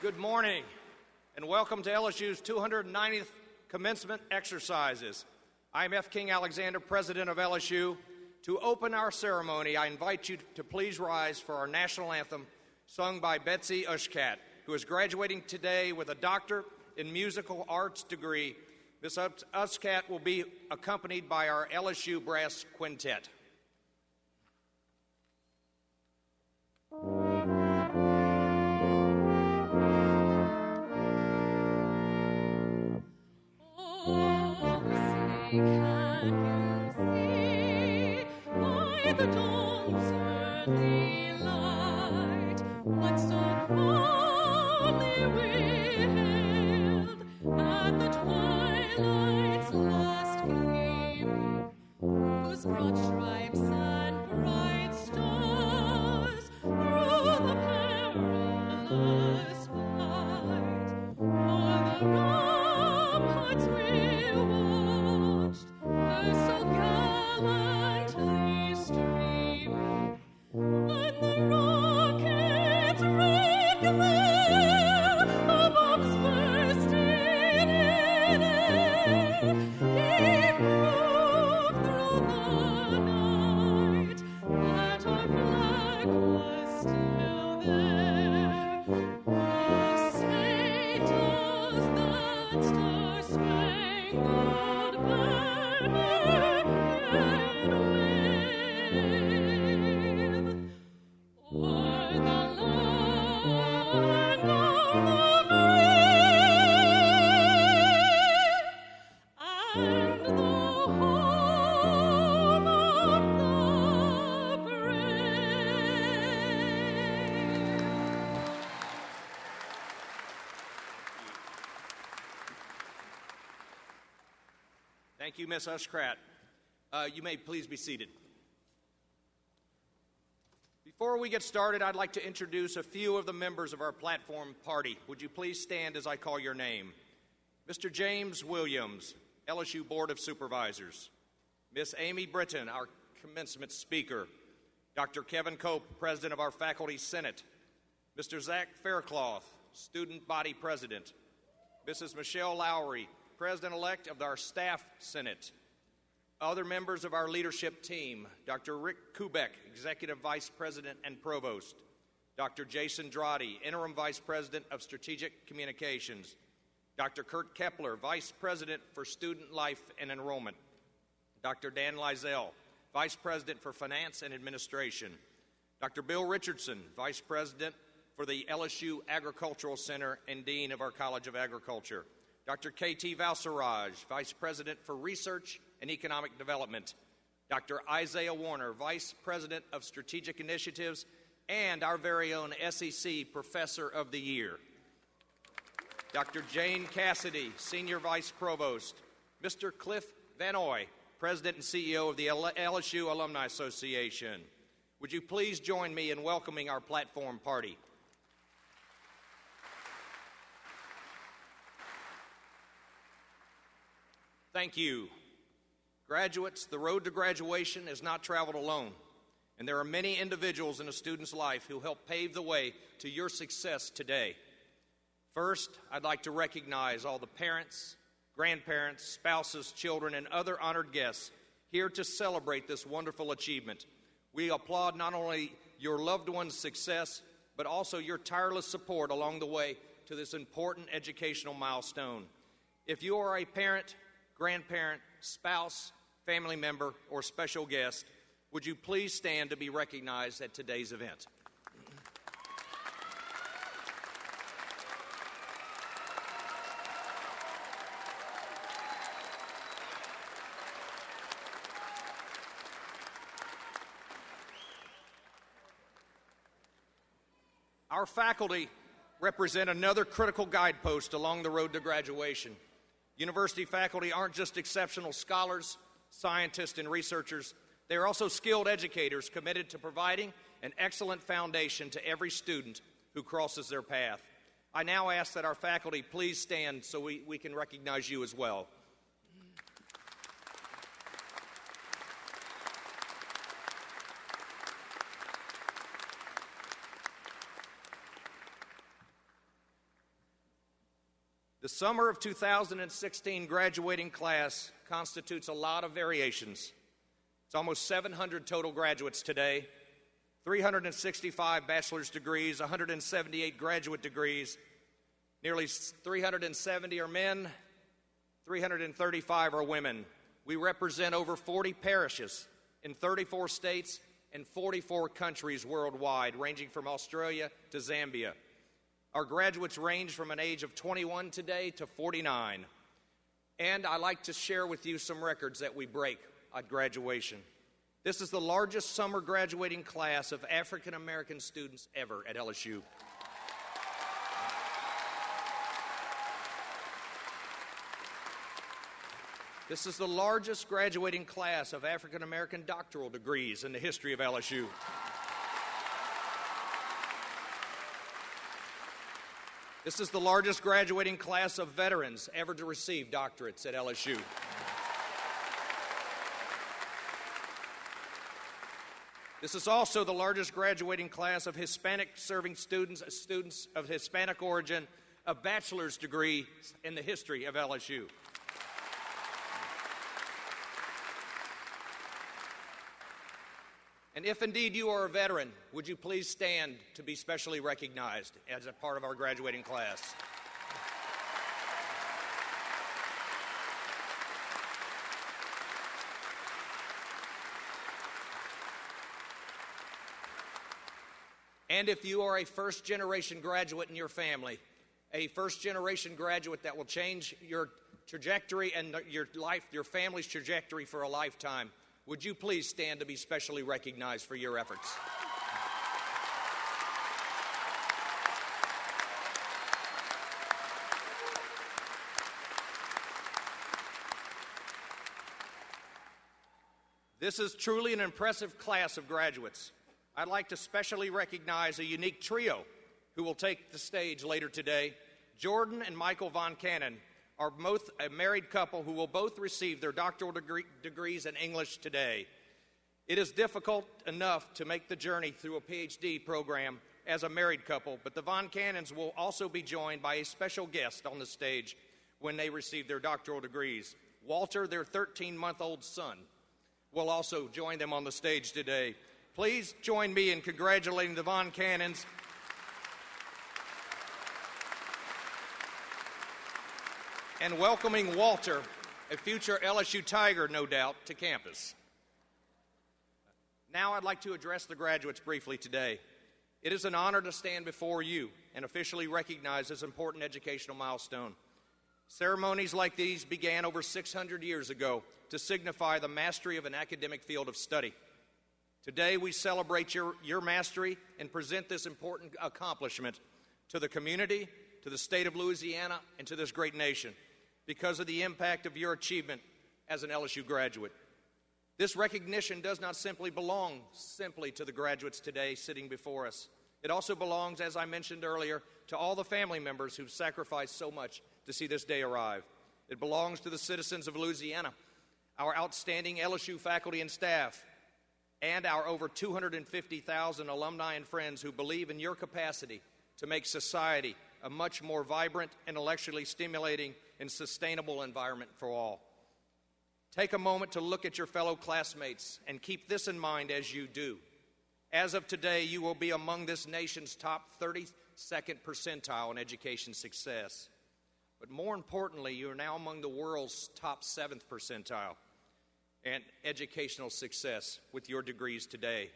Good morning, and welcome to LSU's 290th Commencement exercises. I'm F. King Alexander, President of LSU. To open our ceremony, I invite you to please rise for our national anthem, sung by Betsy Ushkat, who is graduating today with a Doctor in Musical Arts degree. Ms. Ushkat will be accompanied by our LSU Brass Quintet. Can you see by the dawn's early light what so proudly we hailed at the twilight's last gleaming, whose broad stripes and bright stars through the perilous fight o'er the ramparts we watched so gallantly streaming, when the rockets raved there, the bombs bursting in air, gave proof through the Thank you, Ms. Ushkrat. You may please be seated. Before we get started, I'd like to introduce a few of the members of our platform party. Would you please stand as I call your name? Mr. James Williams, LSU Board of Supervisors. Miss Amy Britton, our commencement speaker. Dr. Kevin Cope, President of our Faculty Senate. Mr. Zach Faircloth, Student Body President. Mrs. Michelle Lowry, President-elect of our Staff Senate. Other members of our leadership team, Dr. Rick Kubek, Executive Vice President and Provost. Dr. Jason Droddy, Interim Vice President of Strategic Communications. Dr. Kurt Kepler, Vice President for Student Life and Enrollment. Dr. Dan Lizell, Vice President for Finance and Administration. Dr. Bill Richardson, Vice President for the LSU Agricultural Center and Dean of our College of Agriculture. Dr. K.T. Valsaraj, Vice President for Research and Economic Development. Dr. Isaiah Warner, Vice President of Strategic Initiatives and our very own SEC Professor of the Year. Dr. Jane Cassidy, Senior Vice Provost. Mr. Cliff Vanoy, President and CEO of the LSU Alumni Association. Would you please join me in welcoming our platform party? Thank you. Graduates, the road to graduation is not traveled alone, and there are many individuals in a student's life who help pave the way to your success today. First, I'd like to recognize all the parents, grandparents, spouses, children, and other honored guests here to celebrate this wonderful achievement. We applaud not only your loved one's success, but also your tireless support along the way to this important educational milestone. If you are a parent, grandparent, spouse, family member, or special guest, would you please stand to be recognized at today's event? Our faculty represent another critical guidepost along the road to graduation. University faculty aren't just exceptional scholars, scientists, and researchers. They are also skilled educators committed to providing an excellent foundation to every student who crosses their path. I now ask that our faculty please stand so we can recognize you as well. The summer of 2016 graduating class constitutes a lot of variations. It's almost 700 total graduates today, 365 bachelor's degrees, 178 graduate degrees, nearly 370 are men, 335 are women. We represent over 40 parishes in 34 states and 44 countries worldwide, ranging from Australia to Zambia. Our graduates range from an age of 21 today to 49. And I'd like to share with you some records that we break at graduation. This is the largest summer graduating class of African American students ever at LSU. This is the largest graduating class of African American doctoral degrees in the history of LSU. This is the largest graduating class of veterans ever to receive doctorates at LSU. This is also the largest graduating class of Hispanic serving students of Hispanic origin, a bachelor's degree in the history of LSU. And if indeed you are a veteran, would you please stand to be specially recognized as a part of our graduating class? And if you are a first-generation graduate in your family, a first-generation graduate that will change your trajectory and your family's trajectory for a lifetime, would you please stand to be specially recognized for your efforts? This is truly an impressive class of graduates. I'd like to specially recognize a unique trio who will take the stage later today. Jordan and Michael Von Cannon are both a married couple who will both receive their doctoral degrees in English today. It is difficult enough to make the journey through a PhD program as a married couple, but the Von Cannons will also be joined by a special guest on the stage when they receive their doctoral degrees. Walter, their 13-month-old son, will also join them on the stage today. Please join me in congratulating the Von Cannons. And welcoming Walter, a future LSU Tiger, no doubt, to campus. Now I'd like to address the graduates briefly today. It is an honor to stand before you and officially recognize this important educational milestone. Ceremonies like these began over 600 years ago to signify the mastery of an academic field of study. Today we celebrate your mastery and present this important accomplishment to the community, to the state of Louisiana, and to this great nation because of the impact of your achievement as an LSU graduate. This recognition does not simply belong to the graduates today sitting before us. It also belongs, as I mentioned earlier, to all the family members who've sacrificed so much to see this day arrive. It belongs to the citizens of Louisiana, our outstanding LSU faculty and staff, and our over 250,000 alumni and friends who believe in your capacity to make society a much more vibrant, intellectually stimulating, and sustainable environment for all. Take a moment to look at your fellow classmates and keep this in mind as you do. As of today, you will be among this nation's top 32nd percentile in education success. But more importantly, you are now among the world's top 7th percentile in educational success with your degrees today.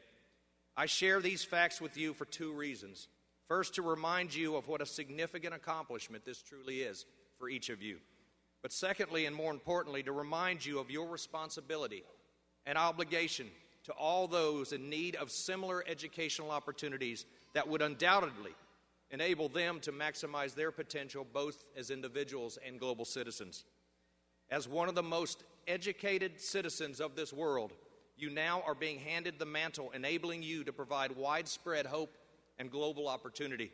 I share these facts with you for two reasons. First, to remind you of what a significant accomplishment this truly is for each of you. But secondly, and more importantly, to remind you of your responsibility and obligation to all those in need of similar educational opportunities that would undoubtedly enable them to maximize their potential both as individuals and global citizens. As one of the most educated citizens of this world, you now are being handed the mantle, enabling you to provide widespread hope and global opportunity.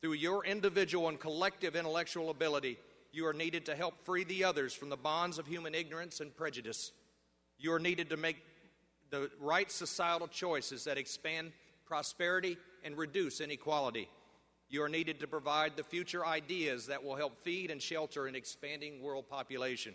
Through your individual and collective intellectual ability, you are needed to help free the others from the bonds of human ignorance and prejudice. You are needed to make the right societal choices that expand prosperity and reduce inequality. You are needed to provide the future ideas that will help feed and shelter an expanding world population.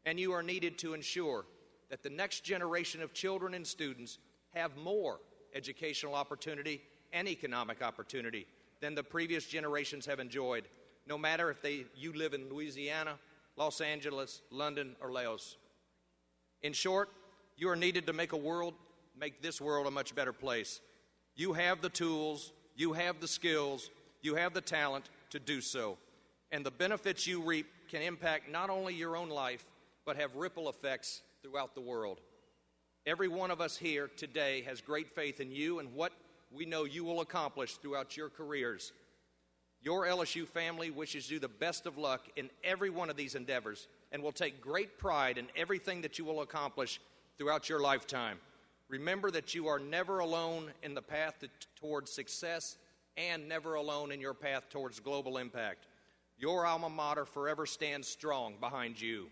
And you are needed to ensure that the next generation of children and students have more educational opportunity and economic opportunity than the previous generations have enjoyed, no matter if you live in Louisiana, Los Angeles, London, or Laos. In short, you are needed to make this world a much better place. You have the tools, you have the skills, you have the talent to do so. And the benefits you reap can impact not only your own life, but have ripple effects throughout the world. Every one of us here today has great faith in you and what we know you will accomplish throughout your careers. Your LSU family wishes you the best of luck in every one of these endeavors and will take great pride in everything that you will accomplish throughout your lifetime. Remember that you are never alone in the path towards success and never alone in your path towards global impact. Your alma mater forever stands strong behind you.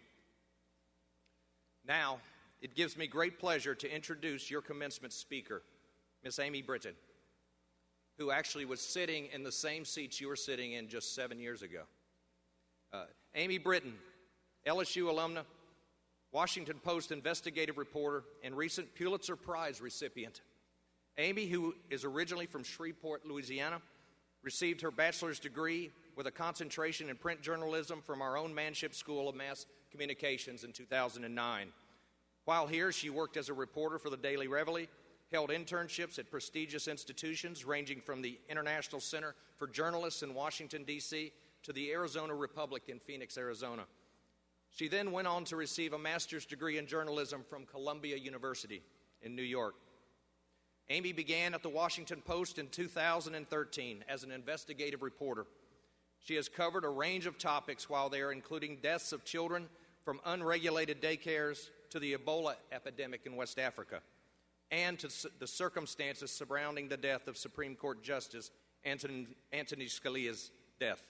Now, it gives me great pleasure to introduce your commencement speaker, Miss Amy Britton, who actually was sitting in the same seats you were sitting in just 7 years ago. Amy Britton, LSU alumna, Washington Post investigative reporter, and recent Pulitzer Prize recipient. Amy, who is originally from Shreveport, Louisiana, received her bachelor's degree with a concentration in print journalism from our own Manship School of Mass Communications in 2009. While here, she worked as a reporter for the Daily Reveille, held internships at prestigious institutions ranging from the International Center for Journalists in Washington, D.C., to the Arizona Republic in Phoenix, Arizona. She then went on to receive a master's degree in journalism from Columbia University in New York. Amy began at the Washington Post in 2013 as an investigative reporter. She has covered a range of topics while there, including deaths of children from unregulated daycares, to the Ebola epidemic in West Africa and to the circumstances surrounding the death of Supreme Court Justice Antonin Scalia's death.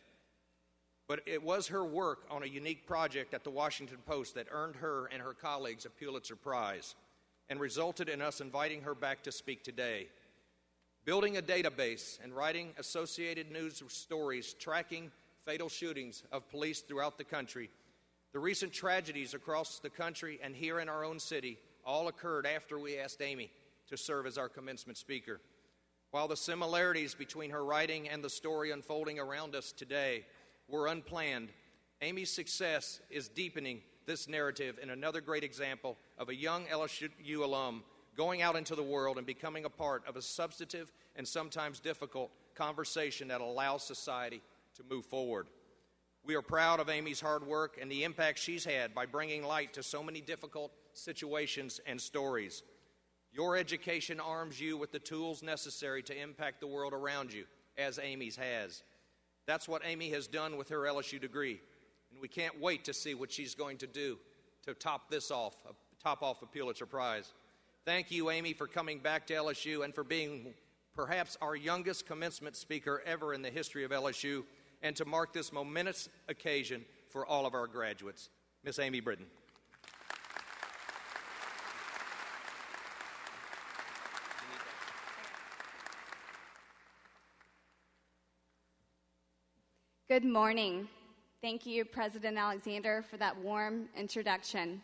But it was her work on a unique project at the Washington Post that earned her and her colleagues a Pulitzer Prize and resulted in us inviting her back to speak today. Building a database and writing associated news stories tracking fatal shootings of police throughout the country, the recent tragedies across the country and here in our own city all occurred after we asked Amy to serve as our commencement speaker. While the similarities between her writing and the story unfolding around us today were unplanned, Amy's success is deepening this narrative in another great example of a young LSU alum going out into the world and becoming a part of a substantive and sometimes difficult conversation that allows society to move forward. We are proud of Amy's hard work and the impact she's had by bringing light to so many difficult situations and stories. Your education arms you with the tools necessary to impact the world around you, as Amy's has. That's what Amy has done with her LSU degree, and we can't wait to see what she's going to do to top off a Pulitzer Prize. Thank you, Amy, for coming back to LSU and for being perhaps our youngest commencement speaker ever in the history of LSU, and to mark this momentous occasion for all of our graduates. Miss Amy Britton. Good morning. Thank you, President Alexander, for that warm introduction.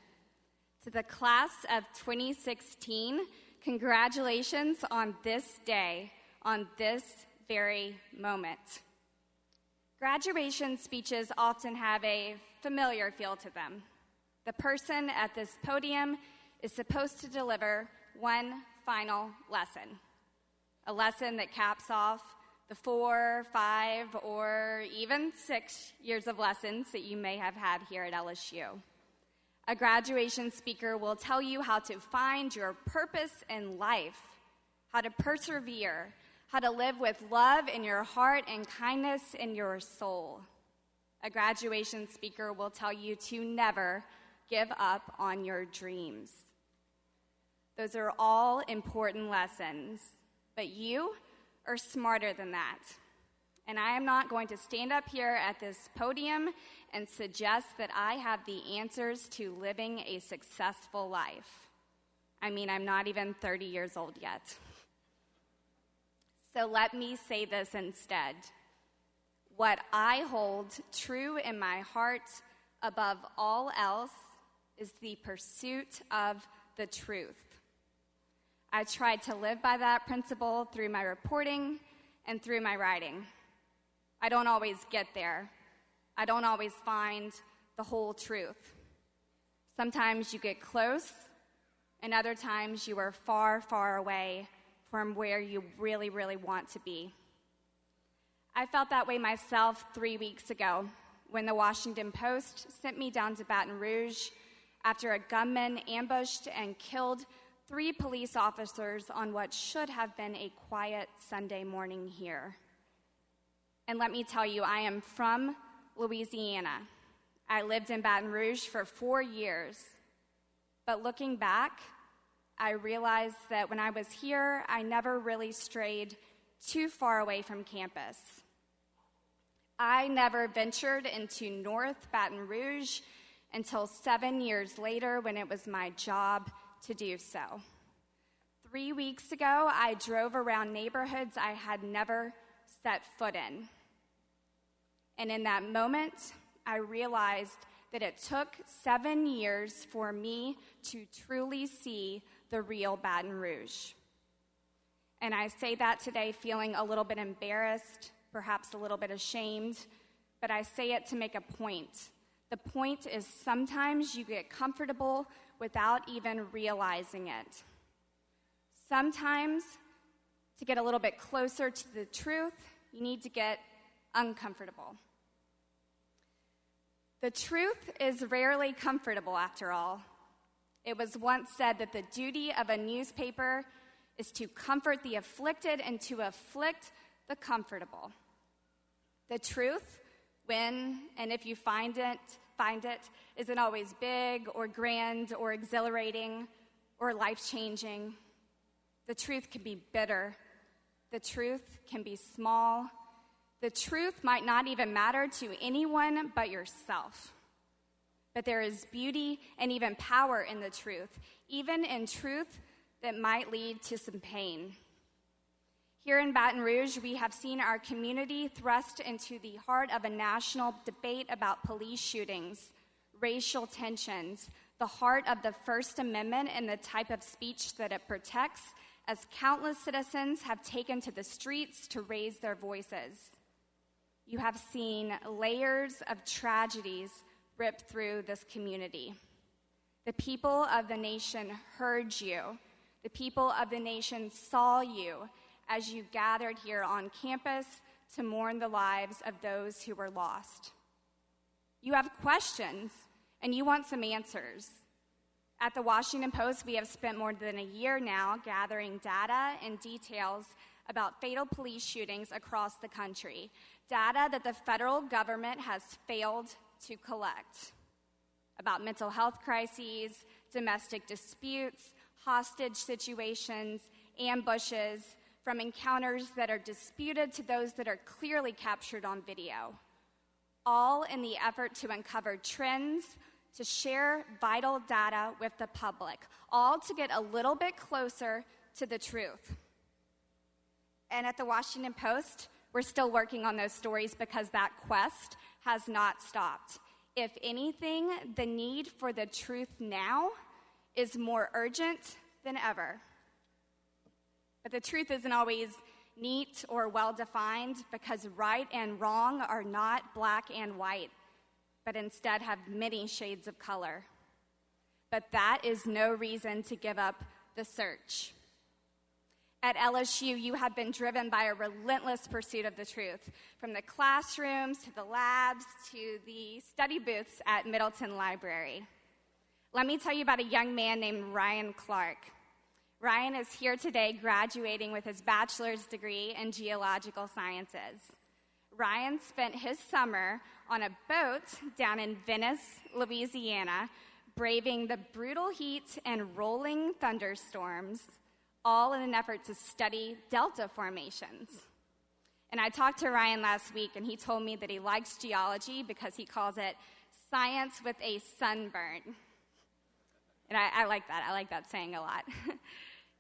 To the class of 2016, congratulations on this day, on this very moment. Graduation speeches often have a familiar feel to them. The person at this podium is supposed to deliver one final lesson, a lesson that caps off the 4, 5, or even 6 years of lessons that you may have had here at LSU. A graduation speaker will tell you how to find your purpose in life, how to persevere, how to live with love in your heart and kindness in your soul. A graduation speaker will tell you to never give up on your dreams. Those are all important lessons, but you are smarter than that. And I am not going to stand up here at this podium and suggest that I have the answers to living a successful life. I mean, I'm not even 30 years old yet. So let me say this instead. What I hold true in my heart above all else is the pursuit of the truth. I tried to live by that principle through my reporting and through my writing. I don't always get there. I don't always find the whole truth. Sometimes you get close, and other times you are far, far away from where you really, really want to be. I felt that way myself 3 weeks ago when the Washington Post sent me down to Baton Rouge after a gunman ambushed and killed 3 police officers on what should have been a quiet Sunday morning here. And let me tell you, I am from Louisiana. I lived in Baton Rouge for 4 years. But looking back, I realized that when I was here, I never really strayed too far away from campus. I never ventured into North Baton Rouge until 7 years later when it was my job to do so. 3 weeks ago, I drove around neighborhoods I had never set foot in. And in that moment, I realized that it took 7 years for me to truly see the real Baton Rouge. And I say that today feeling a little bit embarrassed, perhaps a little bit ashamed, but I say it to make a point. The point is sometimes you get comfortable without even realizing it. Sometimes, to get a little bit closer to the truth, you need to get uncomfortable. The truth is rarely comfortable, after all. It was once said that the duty of a newspaper is to comfort the afflicted and to afflict the comfortable. The truth, when and if you find it find it isn't always big or grand or exhilarating or life-changing. The truth can be bitter. The truth can be small. The truth might not even matter to anyone but yourself. But there is beauty and even power in the truth, even in truth that might lead to some pain. Here in Baton Rouge, we have seen our community thrust into the heart of a national debate about police shootings, racial tensions, the heart of the First Amendment and the type of speech that it protects, as countless citizens have taken to the streets to raise their voices. You have seen layers of tragedies rip through this community. The people of the nation heard you. The people of the nation saw you as you gathered here on campus to mourn the lives of those who were lost. You have questions, and you want some answers. At the Washington Post, we have spent more than a year now gathering data and details about fatal police shootings across the country, data that the federal government has failed to collect about mental health crises, domestic disputes, hostage situations, ambushes, from encounters that are disputed to those that are clearly captured on video, all in the effort to uncover trends, to share vital data with the public, all to get a little bit closer to the truth. And at the Washington Post, we're still working on those stories because that quest has not stopped. If anything, the need for the truth now is more urgent than ever. But the truth isn't always neat or well-defined because right and wrong are not black and white, but instead have many shades of color. But that is no reason to give up the search. At LSU, you have been driven by a relentless pursuit of the truth, from the classrooms to the labs to the study booths at Middleton Library. Let me tell you about a young man named Ryan Clark. Ryan is here today graduating with his bachelor's degree in geological sciences. Ryan spent his summer on a boat down in Venice, Louisiana, braving the brutal heat and rolling thunderstorms, all in an effort to study delta formations. And I talked to Ryan last week, and he told me that he likes geology because he calls it science with a sunburn. And I like that. I like that saying a lot.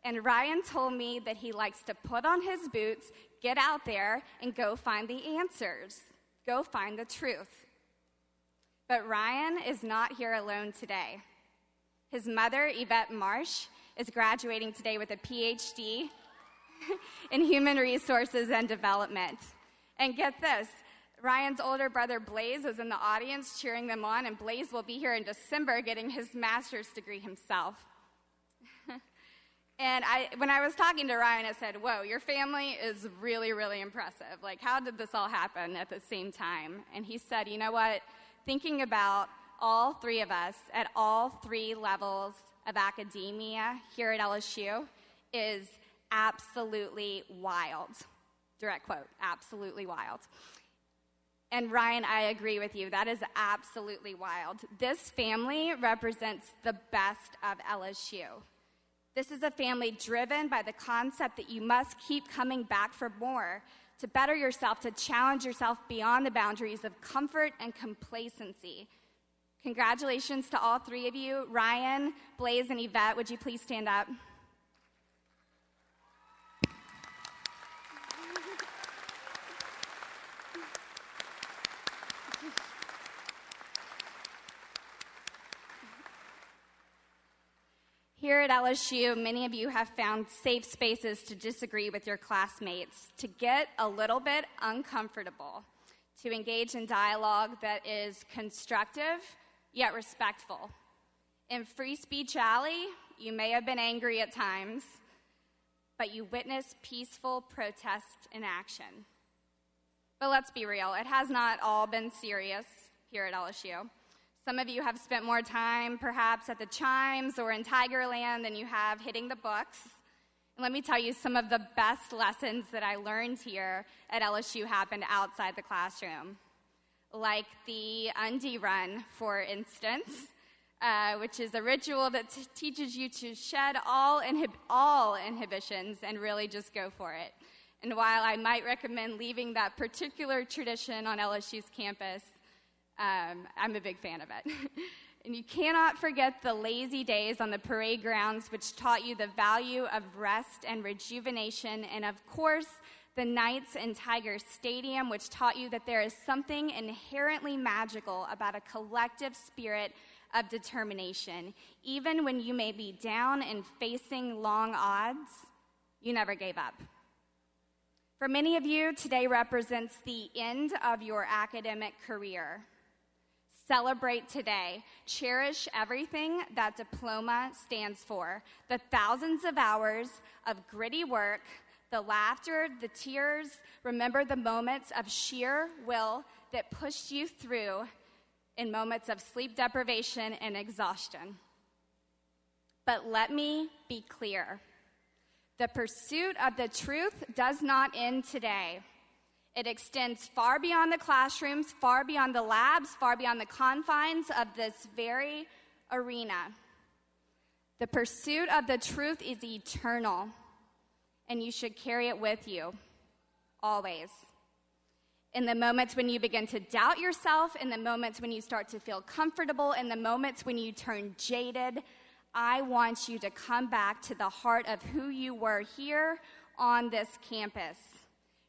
And Ryan told me that he likes to put on his boots, get out there, and go find the answers. Go find the truth. But Ryan is not here alone today. His mother, Yvette Marsh, is graduating today with a PhD in human resources and development. And get this, Ryan's older brother Blaze is in the audience cheering them on, and Blaze will be here in December getting his master's degree himself. And when I was talking to Ryan, I said, whoa, your family is really, really impressive. Like, how did this all happen at the same time? And he said, you know what? Thinking about all three of us at all three levels of academia here at LSU is absolutely wild. Direct quote, absolutely wild. And Ryan, I agree with you. That is absolutely wild. This family represents the best of LSU. This is a family driven by the concept that you must keep coming back for more, to better yourself, to challenge yourself beyond the boundaries of comfort and complacency. Congratulations to all three of you. Ryan, Blaze, and Yvette, would you please stand up? Here at LSU, many of you have found safe spaces to disagree with your classmates, to get a little bit uncomfortable, to engage in dialogue that is constructive yet respectful. In Free Speech Alley, you may have been angry at times, but you witnessed peaceful protest in action. But let's be real, it has not all been serious here at LSU. Some of you have spent more time perhaps at the Chimes or in Tigerland than you have hitting the books. And let me tell you, some of the best lessons that I learned here at LSU happened outside the classroom. like the undie run, for instance, which is a ritual that teaches you to shed all inhibitions and really just go for it. And while I might recommend leaving that particular tradition on LSU's campus, I'm a big fan of it. And you cannot forget the lazy days on the parade grounds, which taught you the value of rest and rejuvenation, and of course, the Knights and Tigers Stadium, which taught you that there is something inherently magical about a collective spirit of determination. Even when you may be down and facing long odds, you never gave up. For many of you, today represents the end of your academic career. Celebrate today. Cherish everything that diploma stands for. The thousands of hours of gritty work, the laughter, the tears. Remember the moments of sheer will that pushed you through in moments of sleep deprivation and exhaustion. But let me be clear. The pursuit of the truth does not end today. It extends far beyond the classrooms, far beyond the labs, far beyond the confines of this very arena. The pursuit of the truth is eternal, and you should carry it with you, always. In the moments when you begin to doubt yourself, in the moments when you start to feel comfortable, in the moments when you turn jaded, I want you to come back to the heart of who you were here on this campus.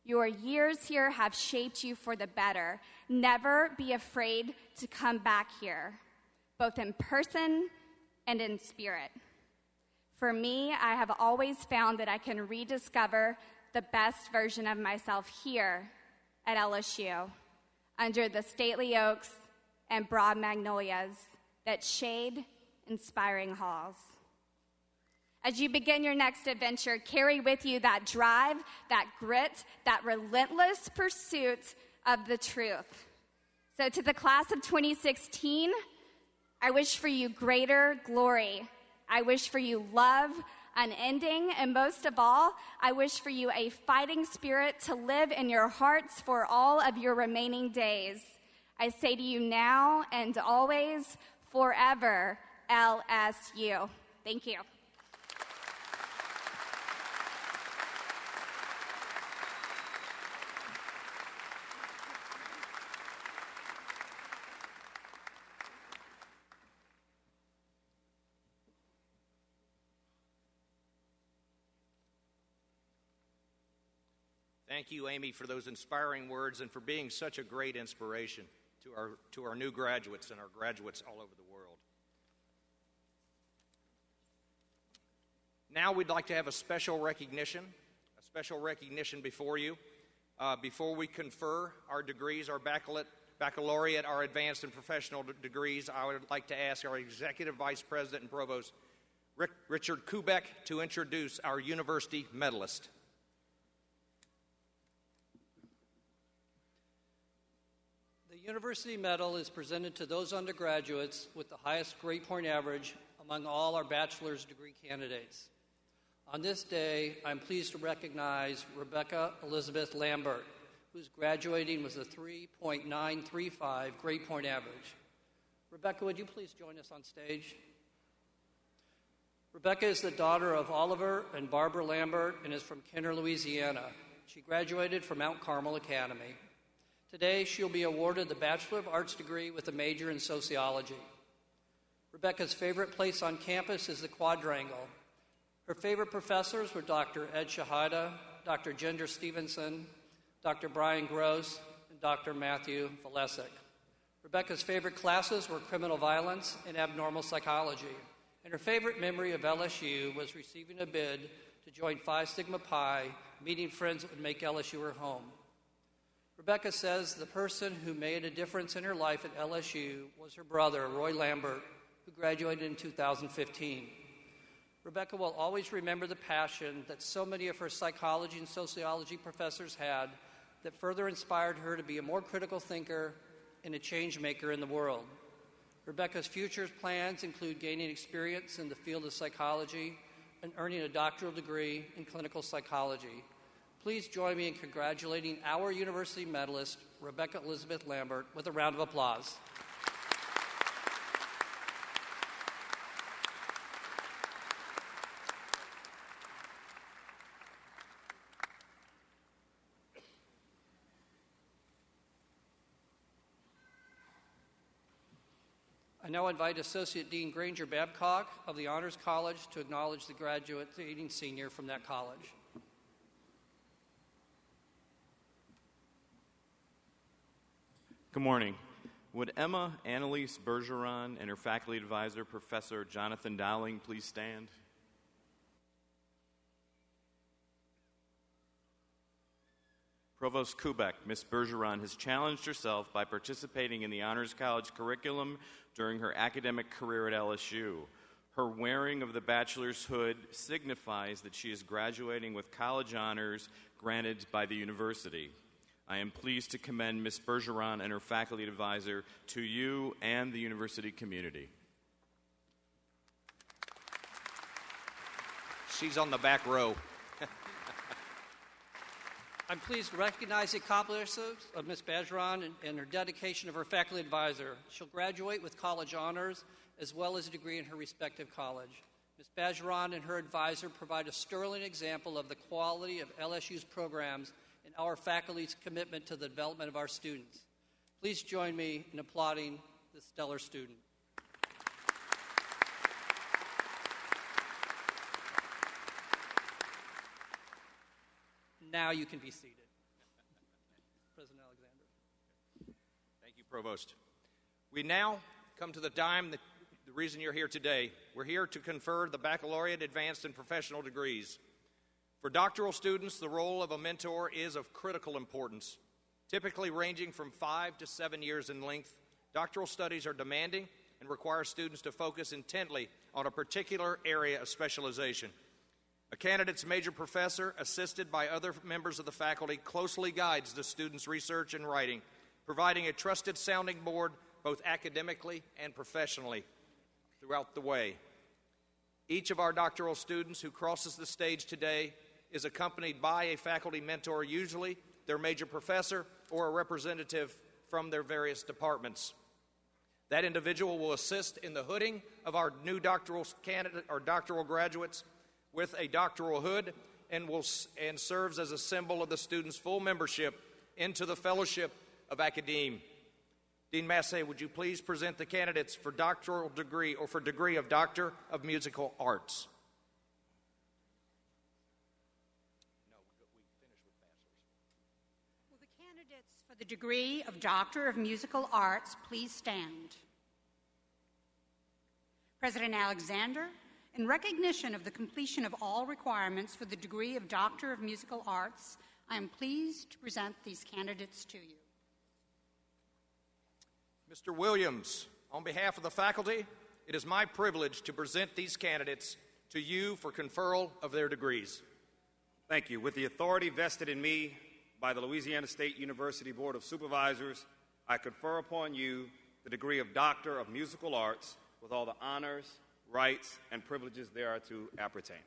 Your years here have shaped you for the better. Never be afraid to come back here, both in person and in spirit. For me, I have always found that I can rediscover the best version of myself here at LSU, under the stately oaks and broad magnolias that shade inspiring halls. As you begin your next adventure, carry with you that drive, that grit, that relentless pursuit of the truth. So to the class of 2016, I wish for you greater glory. I wish for you love, unending, and most of all, I wish for you a fighting spirit to live in your hearts for all of your remaining days. I say to you now and always, forever, LSU. Thank you. Thank you, Amy, for those inspiring words and for being such a great inspiration to our new graduates and our graduates all over the world. Now we'd like to have a special recognition before you. Before we confer our degrees, our baccalaureate, our advanced and professional degrees, I would like to ask our Executive Vice President and Provost, Richard Kubek, to introduce our university medalist. The University Medal is presented to those undergraduates with the highest grade point average among all our bachelor's degree candidates. On this day, I'm pleased to recognize Rebecca Elizabeth Lambert, who's graduating with a 3.935 grade point average. Rebecca, would you please join us on stage? Rebecca is the daughter of Oliver and Barbara Lambert and is from Kenner, Louisiana. She graduated from Mount Carmel Academy. Today, she'll be awarded the Bachelor of Arts degree with a major in sociology. Rebecca's favorite place on campus is the Quadrangle. Her favorite professors were Dr. Ed Shahada, Dr. Ginger Stevenson, Dr. Brian Gross, and Dr. Matthew Valesic. Rebecca's favorite classes were criminal violence and abnormal psychology, and her favorite memory of LSU was receiving a bid to join Phi Sigma Pi, meeting friends that would make LSU her home. Rebecca says the person who made a difference in her life at LSU was her brother, Roy Lambert, who graduated in 2015. Rebecca will always remember the passion that so many of her psychology and sociology professors had that further inspired her to be a more critical thinker and a change maker in the world. Rebecca's future plans include gaining experience in the field of psychology and earning a doctoral degree in clinical psychology. Please join me in congratulating our university medalist, Rebecca Elizabeth Lambert, with a round of applause. I now invite Associate Dean Granger Babcock of the Honors College to acknowledge the graduating senior from that college. Good morning. Would Emma Annalise Bergeron and her faculty advisor, Professor Jonathan Dowling, please stand? Provost Kubek, Ms. Bergeron has challenged herself by participating in the Honors College curriculum during her academic career at LSU. Her wearing of the bachelor's hood signifies that she is graduating with college honors granted by the university. I am pleased to commend Ms. Bergeron and her faculty advisor to you and the university community. She's on the back row. I'm pleased to recognize the accomplishments of Ms. Bergeron and her dedication of her faculty advisor. She'll graduate with college honors as well as a degree in her respective college. Ms. Bergeron and her advisor provide a sterling example of the quality of LSU's programs and our faculty's commitment to the development of our students. Please join me in applauding this stellar student. Now you can be seated. President Alexander. Thank you, Provost. We now come to the time, the reason you're here today. We're here to confer the baccalaureate, advanced, and professional degrees. For doctoral students, the role of a mentor is of critical importance. Typically ranging from 5 to 7 years in length, doctoral studies are demanding and require students to focus intently on a particular area of specialization. A candidate's major professor, assisted by other members of the faculty, closely guides the student's research and writing, providing a trusted sounding board both academically and professionally throughout the way. Each of our doctoral students who crosses the stage today is accompanied by a faculty mentor, usually their major professor or a representative from their various departments. That individual will assist in the hooding of our new doctoral candidate or doctoral graduates with a doctoral hood and serves as a symbol of the student's full membership into the Fellowship of Academe. Dean Massey, would you please present the candidates for doctoral degree or for degree of Doctor of Musical Arts? Will the candidates for the degree of Doctor of Musical Arts please stand? President Alexander, in recognition of the completion of all requirements for the degree of Doctor of Musical Arts, I am pleased to present these candidates to you. Mr. Williams, on behalf of the faculty, it is my privilege to present these candidates to you for conferral of their degrees. Thank you. With the authority vested in me by the Louisiana State University Board of Supervisors, I confer upon you the degree of Doctor of Musical Arts with all the honors, rights, and privileges thereto appertaining.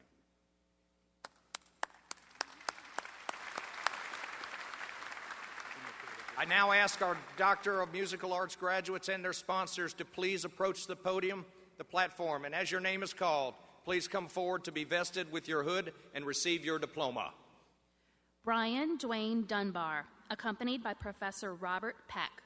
I now ask our Doctor of Musical Arts graduates and their sponsors to please approach the podium, the platform, and as your name is called, please come forward to be vested with your hood and receive your diploma. Brian Dwayne Dunbar, accompanied by Professor Robert Peck.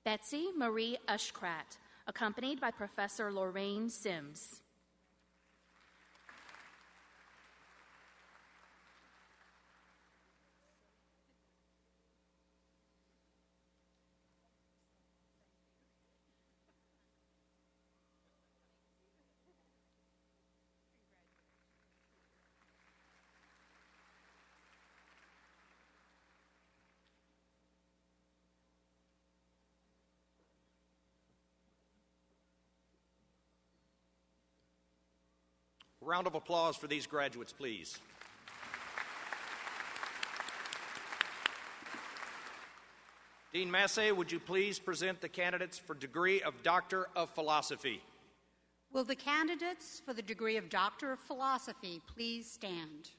Betsy Marie Ushkrat, accompanied by Professor Lorraine Sims. A round of applause for these graduates, please. Dean Massey, would you please present the candidates for degree of Doctor of Philosophy? Will the candidates for the degree of Doctor of Philosophy please stand?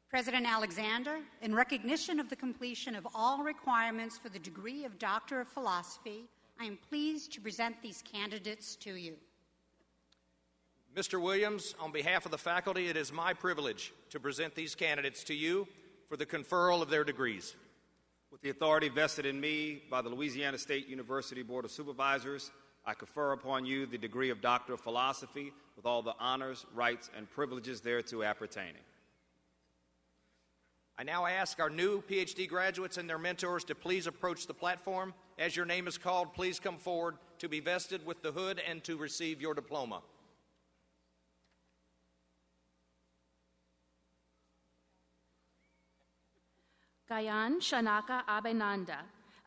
President Alexander, in recognition of the completion of all requirements for the degree of Doctor of Philosophy, I am pleased to present these candidates to you. Mr. Williams, on behalf of the faculty, it is my privilege to present these candidates to you for the conferral of their degrees. With the authority vested in me by the Louisiana State University Board of Supervisors, I confer upon you the degree of Doctor of Philosophy with all the honors, rights, and privileges thereto appertaining. I now ask our new PhD graduates and their mentors to please approach the platform. As your name is called, please come forward to be vested with the hood and to receive your diploma. Gayan Shanaka Abenanda,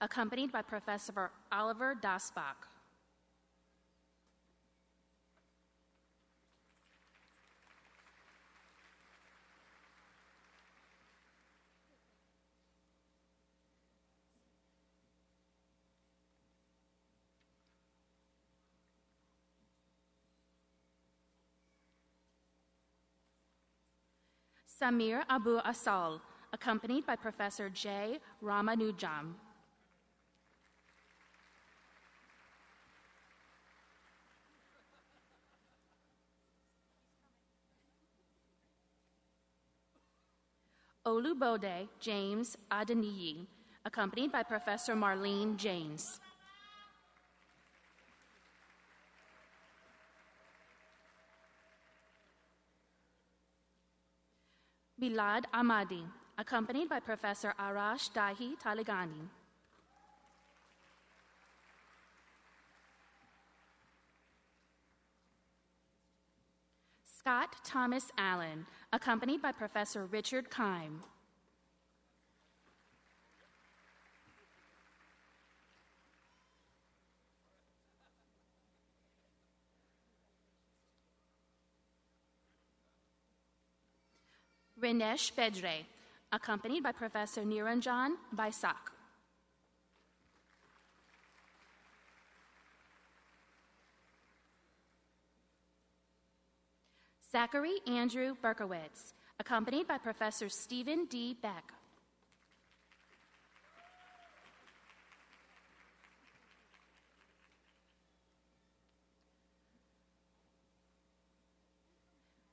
accompanied by Professor Oliver Dasbach. Samir Abu Asal, accompanied by Professor J. Ramanujam. Olubode James Adeniyi, accompanied by Professor Marlene James. Bilad Ahmadi, accompanied by Professor Arash Dahi Taligani. Scott Thomas Allen, accompanied by Professor Richard Keim. Rinesh Bedre, accompanied by Professor Niranjan Baisak. Zachary Andrew Berkowitz, accompanied by Professor Stephen D. Beck.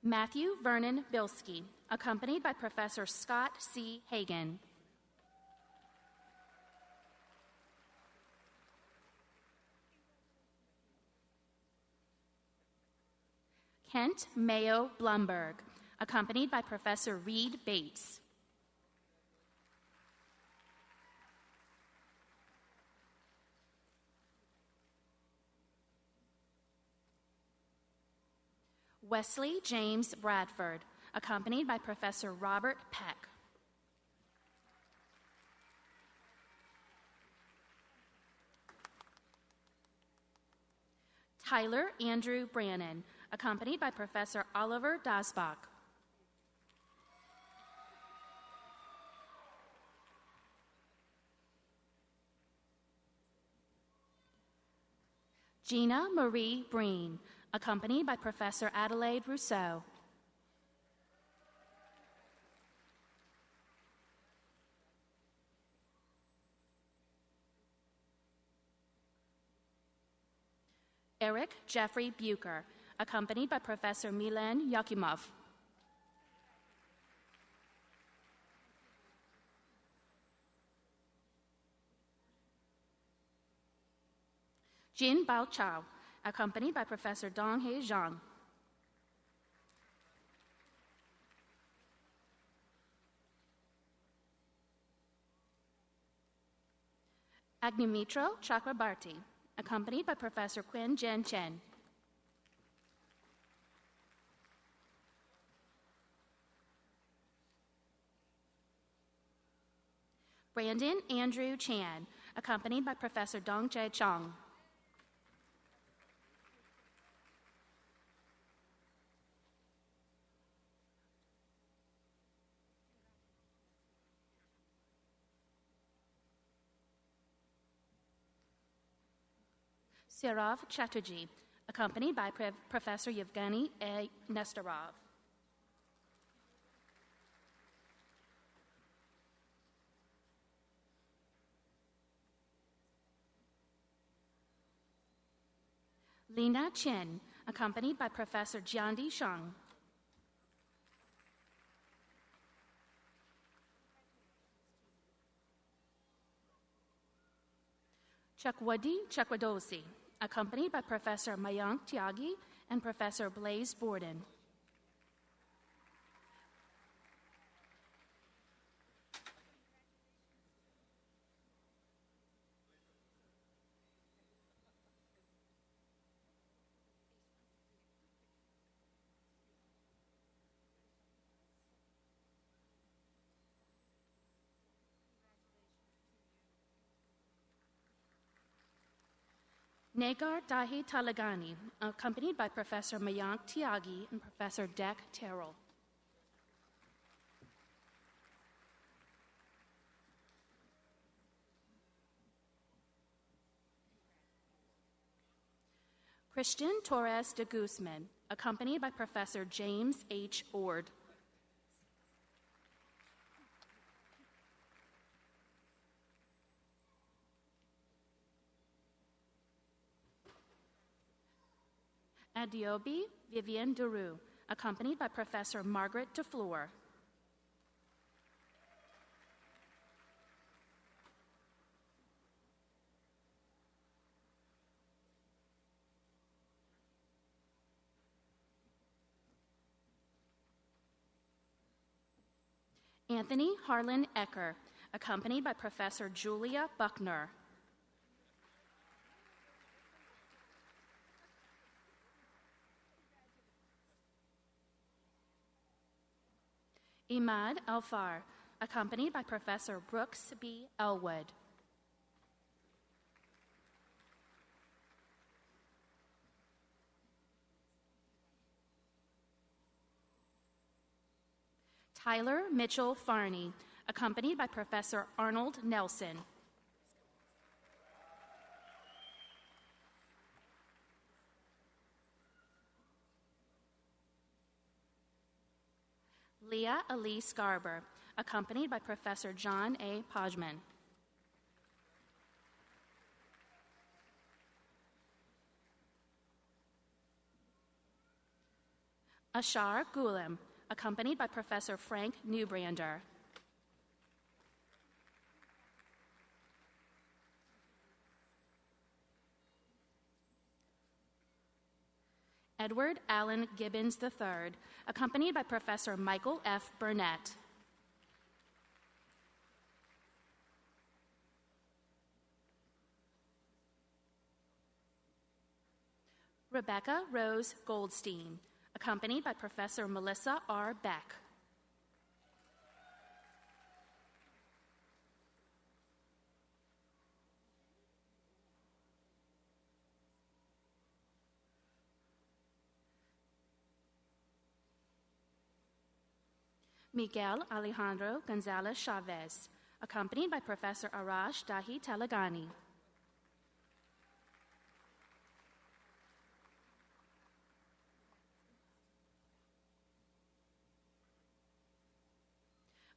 Matthew Vernon Bilski, accompanied by Professor Scott C. Hagan. Kent Mayo Blumberg, accompanied by Professor Reed Bates. Wesley James Bradford, accompanied by Professor Robert Peck. Tyler Andrew Brannon, accompanied by Professor Oliver Dasbach. Gina Marie Breen, accompanied by Professor Adelaide Rousseau. Eric Jeffrey Bucher, accompanied by Professor Milan Yakimov. Jin Bao Chao, accompanied by Professor Donghae Zhang. Agnimitro Chakrabarti, accompanied by Professor Quen Jen Chen. Brandon Andrew Chan, accompanied by Professor Dong Jae Chong. Sirav Chatterjee, accompanied by Professor Yevgeny A. Nestorov. Lina Chen, accompanied by Professor Jiandi Shang. Chakwadi Chakwadosi, accompanied by Professor Mayank Tyagi and Professor Blaise Borden. Nagar Dahi Talagani, accompanied by Professor Mayank Tyagi and Professor Dek Terrell. Christian Torres de Guzman, accompanied by Professor James H. Ord. Adiobi Vivian Duru, accompanied by Professor Margaret DeFleur. Anthony Harlan Ecker, accompanied by Professor Julia Buckner. Imad Alfar, accompanied by Professor Brooks B. Elwood. Tyler Mitchell Farney, accompanied by Professor Arnold Nelson. Leah Elise Garber, accompanied by Professor John A. Podgman. Ashar Gulam, accompanied by Professor Frank Newbrander. Edward Allen Gibbons III, accompanied by Professor Michael F. Burnett. Rebecca Rose Goldstein, accompanied by Professor Melissa R. Beck. Miguel Alejandro Gonzalez Chavez, accompanied by Professor Arash Dahi Talagani.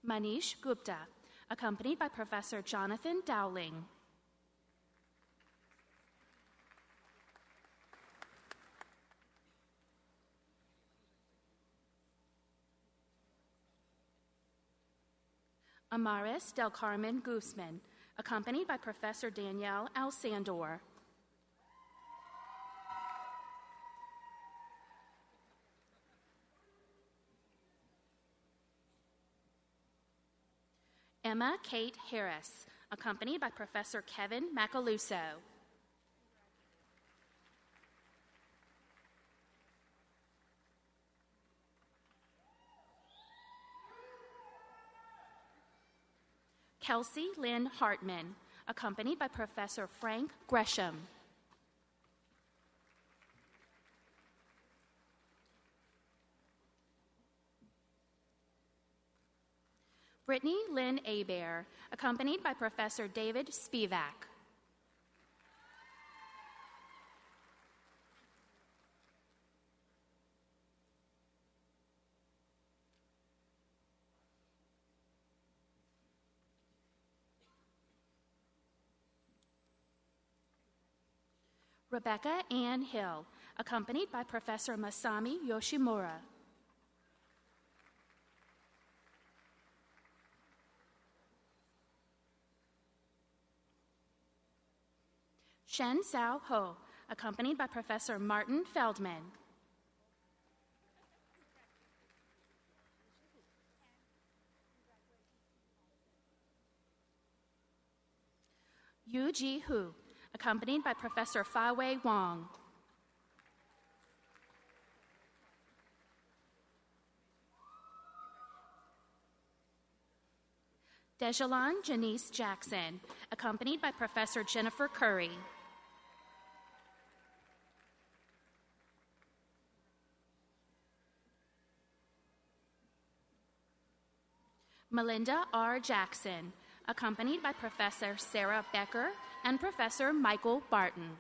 Manish Gupta, accompanied by Professor Jonathan Dowling. Amaris Del Carmen Guzman, accompanied by Professor Danielle Alsandor. Emma Kate Harris, accompanied by Professor Kevin Macaluso. Kelsey Lynn Hartman, accompanied by Professor Frank Gresham. Brittany Lynn Abair, accompanied by Professor David Spivak. Rebecca Ann Hill, accompanied by Professor Masami Yoshimura. Shen Sao Ho, accompanied by Professor Martin Feldman. Yu Ji Hu, accompanied by Professor Fa-Wei Wong. Dejalon Janice Jackson, accompanied by Professor Jennifer Curry. Melinda R. Jackson, accompanied by Professor Sarah Becker and Professor Michael Barton.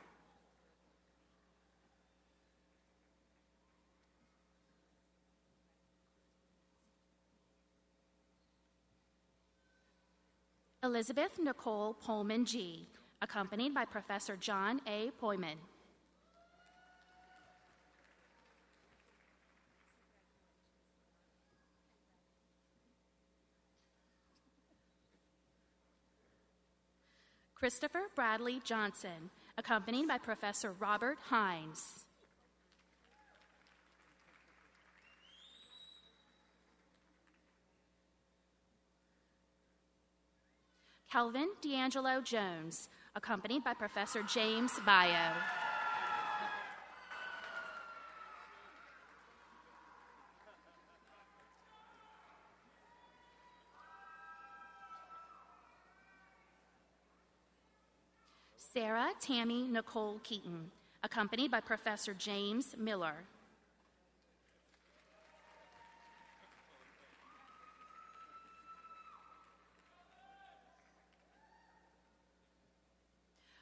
Elizabeth Nicole Pullman G., accompanied by Professor John A. Poyman. Christopher Bradley Johnson, accompanied by Professor Robert Hines. Calvin D'Angelo Jones, accompanied by Professor James Bio. Sarah Tammy Nicole Keaton, accompanied by Professor James Miller.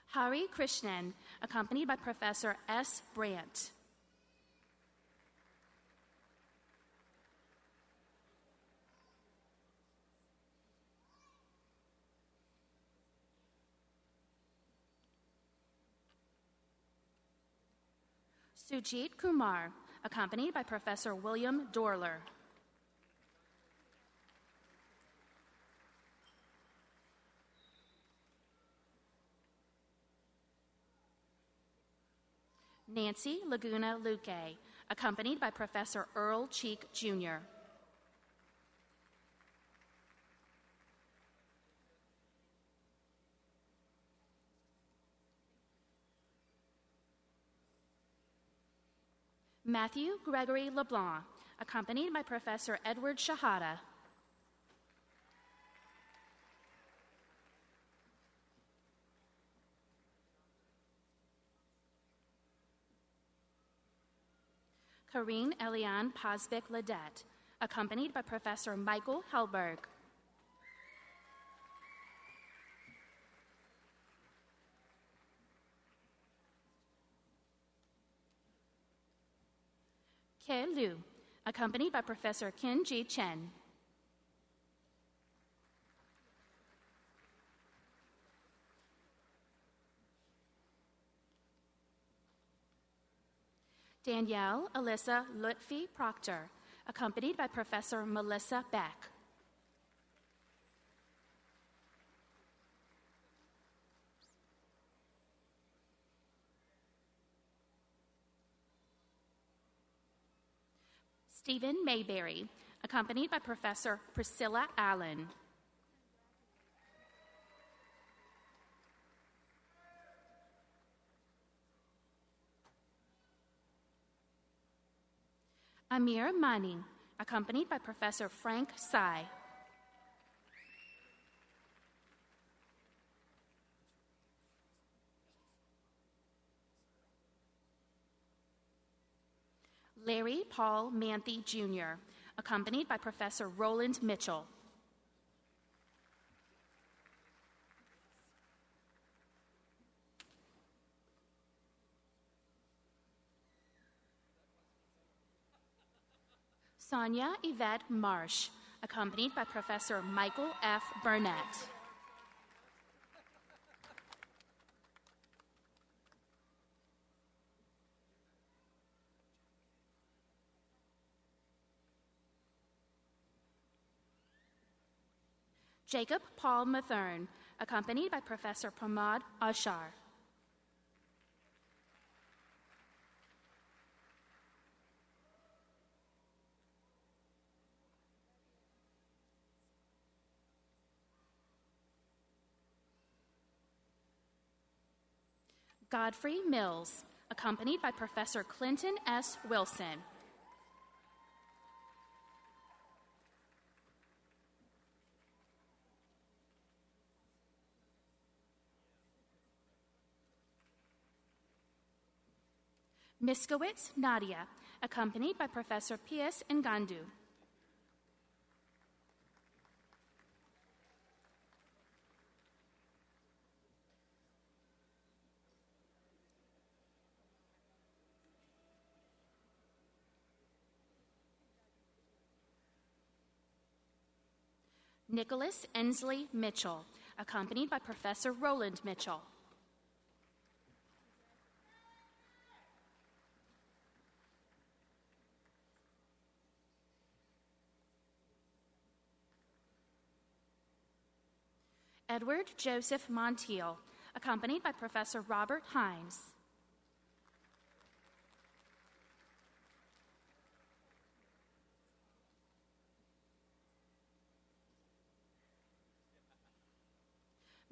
Hari Krishnan, accompanied by Professor S. Brandt. Sujit Kumar, accompanied by Professor William Dorler. Nancy Laguna Luque, accompanied by Professor Earl Cheek, Jr. Matthew Gregory LeBlanc, accompanied by Professor Edward Shahada. Karine Eliane Pasvik-Ledette, accompanied by Professor Michael Helberg. Ke Liu, accompanied by Professor Kin Ji Chen. Danielle Alyssa Lutfi Proctor, accompanied by Professor Melissa Beck. Stephen Mayberry, accompanied by Professor Priscilla Allen. Amir Mani, accompanied by Professor Frank Tsai. Larry Paul Manthe, Jr., accompanied by Professor Roland Mitchell. Sonia Yvette Marsh, accompanied by Professor Michael F. Burnett. Jacob Paul Mathern, accompanied by Professor Pramod Ashar. Godfrey Mills, accompanied by Professor Clinton S. Wilson. Miskowitz Nadia, accompanied by Professor P.S. Ngandu. Nicholas Ensley Mitchell, accompanied by Professor Roland Mitchell. Edward Joseph Montiel, accompanied by Professor Robert Hines.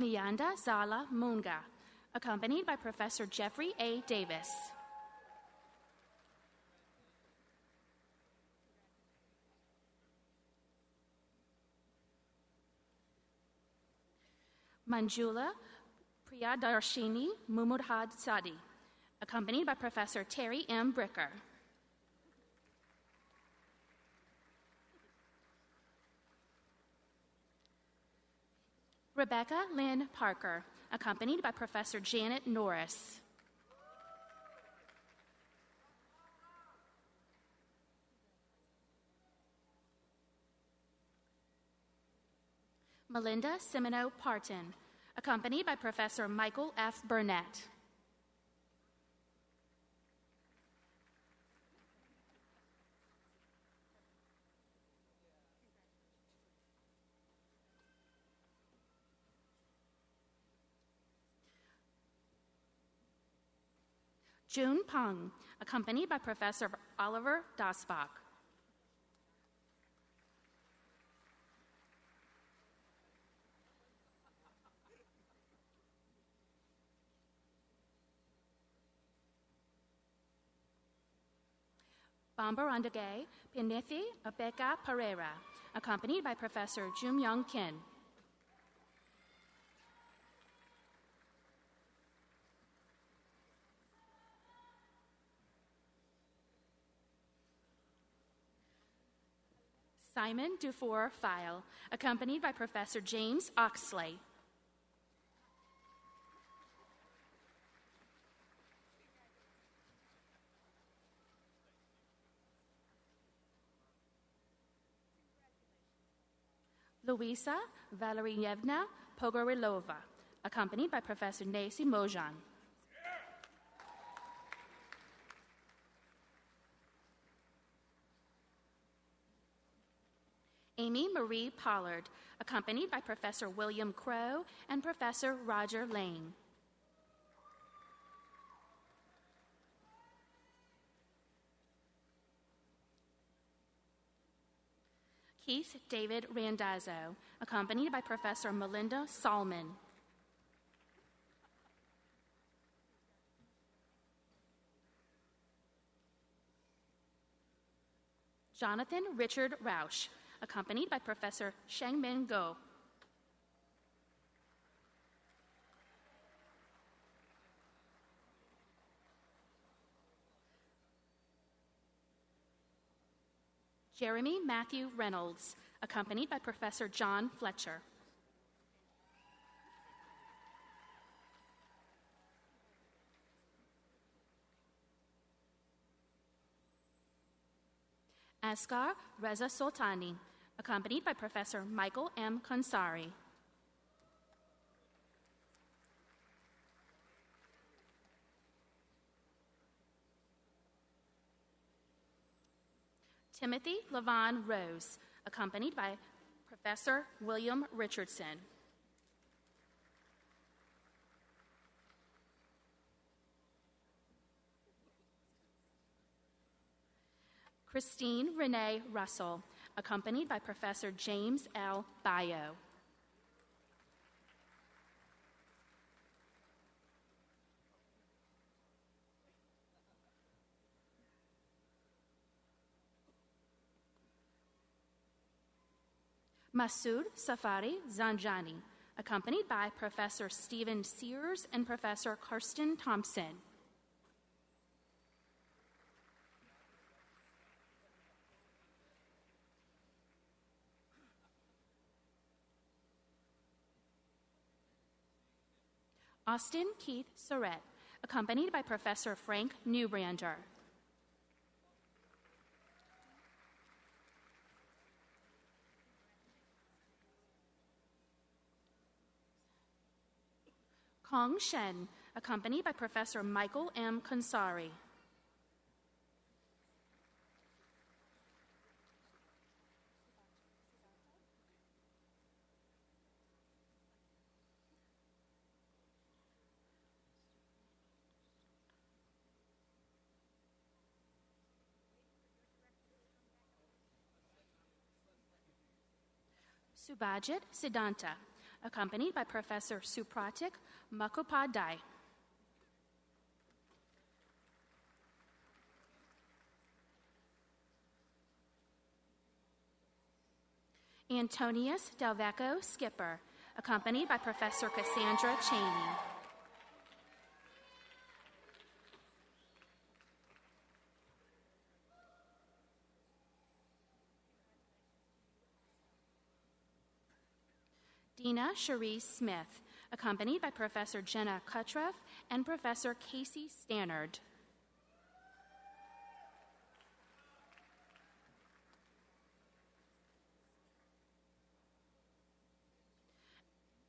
Miyanda Zala Munga, accompanied by Professor Jeffrey A. Davis. Manjula Priyadarshini Mumudhad Sadi, accompanied by Professor Terry M. Bricker. Rebecca Lynn Parker, accompanied by Professor Janet Norris. Melinda Semino Parton, accompanied by Professor Michael F. Burnett. June Peng, accompanied by Professor Oliver Dasbach. Bambarandage Pinethi Abeka Pereira, accompanied by Professor Jum Young Kim. Simon Dufour File, accompanied by Professor James Oxley. Luisa Valerievna Pogorilova, accompanied by Professor Nancy Mojan. Amy Marie Pollard, accompanied by Professor William Crow and Professor Roger Lane. Keith David Randazzo, accompanied by Professor Melinda Salmon. Jonathan Richard Rausch, accompanied by Professor Shengmin Go. Jeremy Matthew Reynolds, accompanied by Professor John Fletcher. Asghar Reza Soltani, accompanied by Professor Michael M. Konsari. Timothy Levon Rose, accompanied by Professor William Richardson. Christine Renee Russell, accompanied by Professor James L. Bayo. Masood Safari Zanjani, accompanied by Professor Stephen Sears and Professor Karsten Thompson. Austin Keith Surratt, accompanied by Professor Frank Newbrander. Kong Shen, accompanied by Professor Michael M. Kansari. Subhajit Siddhanta, accompanied by Professor Supratik Mukhopadhyay. Antonius Delvecco Skipper, accompanied by Professor Cassandra Cheney. Dina Cherise Smith, accompanied by Professor Jenna Cutreff and Professor Casey Stannard.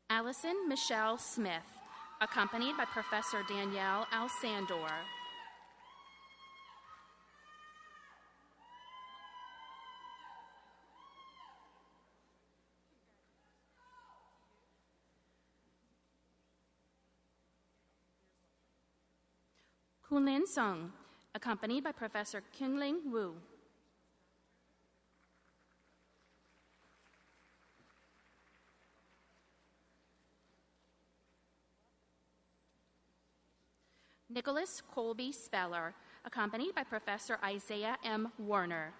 Allison Michelle Smith, accompanied by Professor Danielle Alsandor. Kunlin Sung, accompanied by Professor Kyungling Wu. Nicholas Colby Speller, accompanied by Professor Isaiah M. Warner.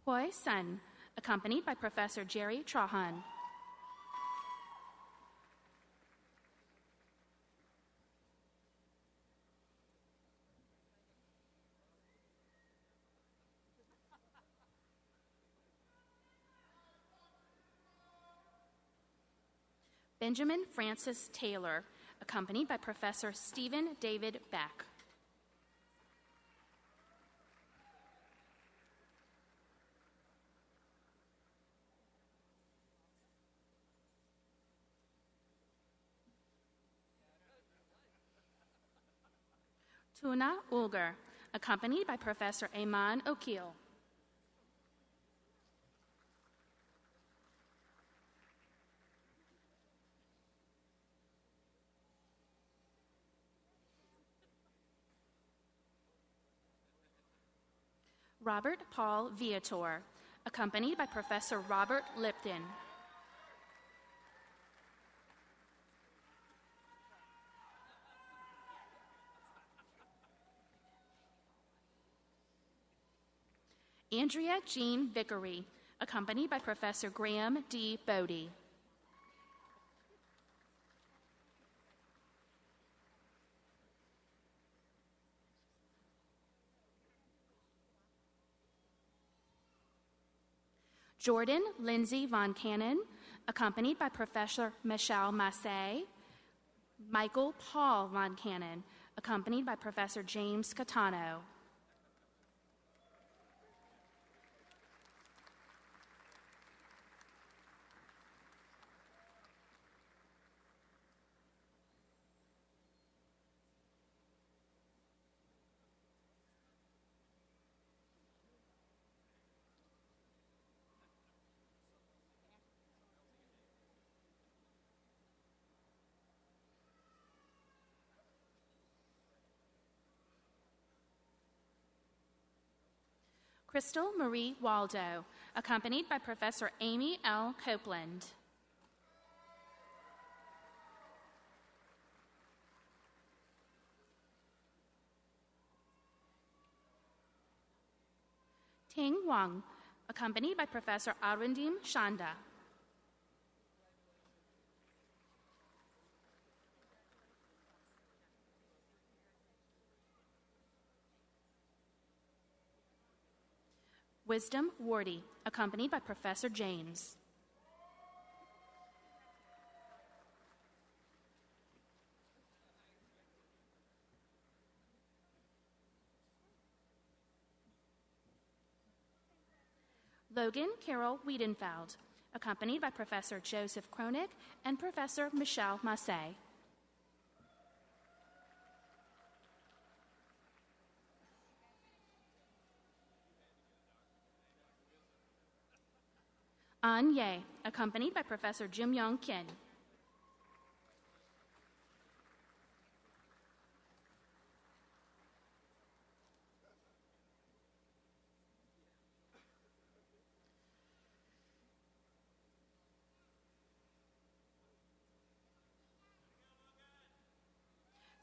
Hoi Sun, accompanied by Professor Jerry Trahan. Benjamin Francis Taylor, accompanied by Professor Stephen David Beck. Tuna Ulger, accompanied by Professor Ayman Okil. Robert Paul Viator, accompanied by Professor Robert Lipton. Andrea Jean Vickery, accompanied by Professor Graham D. Bodie. Jordan Lindsay Von Cannon, accompanied by Professor Michelle Massey. Michael Paul Von Cannon, accompanied by Professor James Catano. Crystal Marie Waldo, accompanied by Professor Amy L. Copeland. Ting Wang, accompanied by Professor Arundim Shanda. Wisdom Wardy, accompanied by Professor James. Logan Carol Wiedenfeld, accompanied by Professor Joseph Kronig and Professor Michelle Massey. An Ye, accompanied by Professor Jim Yong Kim.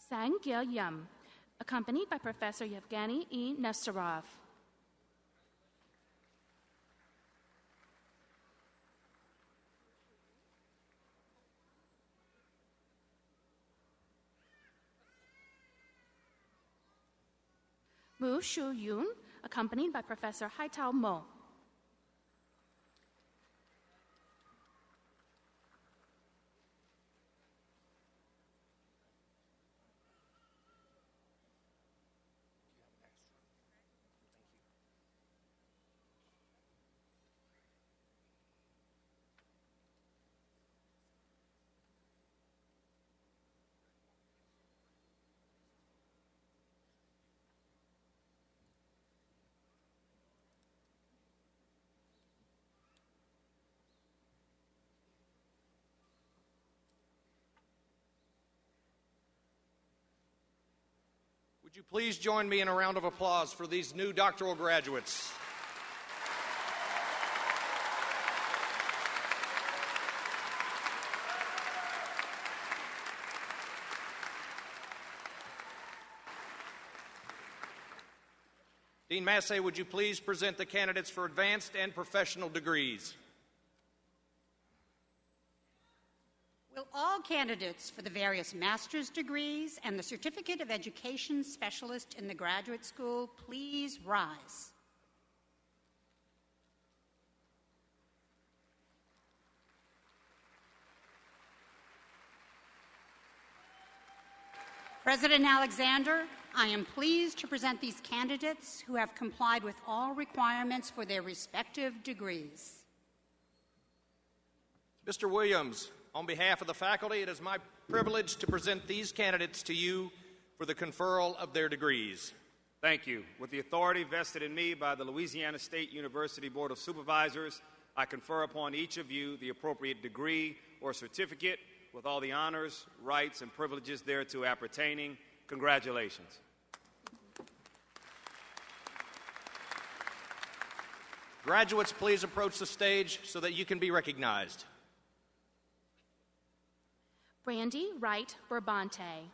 Sang Gil Yum, accompanied by Professor Yevgeny E. Nesterov. Mu Shu Yun, accompanied by Professor Haitao Mo. Would you please join me in a round of applause for these new doctoral graduates? Dean Massey, would you please present the candidates for advanced and professional degrees? Will all candidates for the various master's degrees and the Certificate of Education Specialist in the Graduate School please rise? President Alexander, I am pleased to present these candidates who have complied with all requirements for their respective degrees. Mr. Williams, on behalf of the faculty, it is my privilege to present these candidates to you for the conferral of their degrees. Thank you. With the authority vested in me by the Louisiana State University Board of Supervisors, I confer upon each of you the appropriate degree or certificate with all the honors, rights, and privileges thereto appertaining. Congratulations. Graduates, please approach the stage so that you can be recognized. Brandy Wright Bourbante.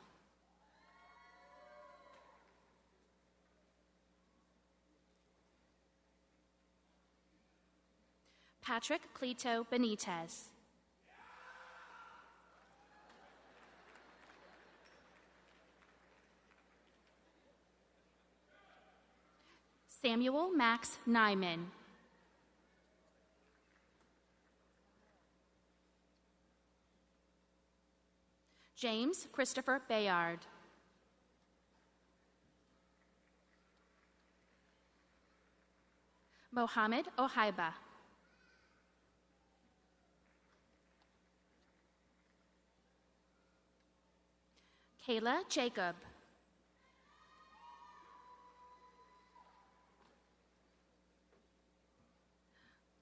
Patrick Cleto Benitez. Samuel Max Nyman. James Christopher Bayard. Mohammed Ohaiba. Kayla Jacob.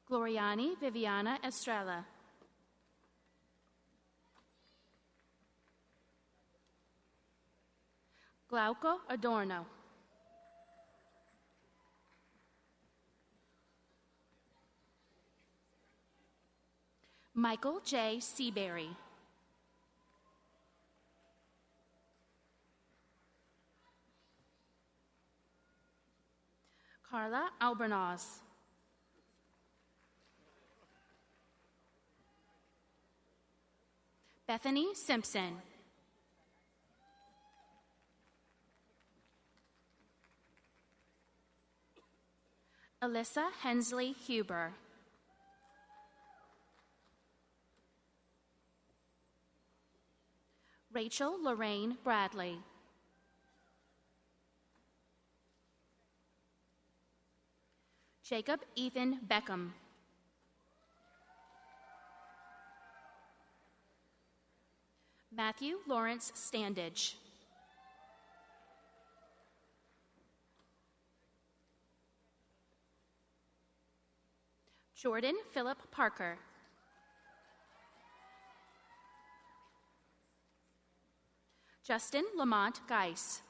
Gloriani Viviana Estrella. Glauco Adorno. Michael J. Seabury. Carla Albornoz. Bethany Simpson. Alyssa Hensley Huber. Rachel Lorraine Bradley. Jacob Ethan Beckham. Matthew Lawrence Standage. Jordan Philip Parker. Justin Lamont Geis.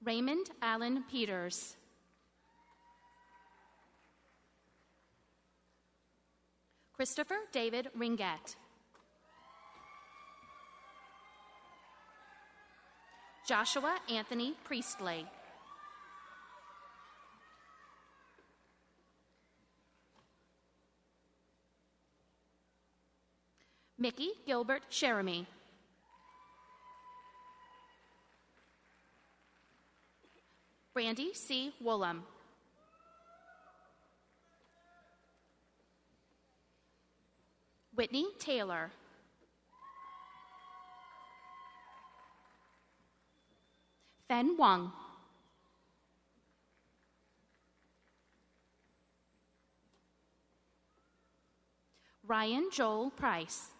Raymond Allen Peters. Christopher David Ringett. Joshua Anthony Priestley. Mickey Gilbert Sheremy. Brandy C. Woolham. Whitney Taylor. Fen Wang. Ryan Joel Price.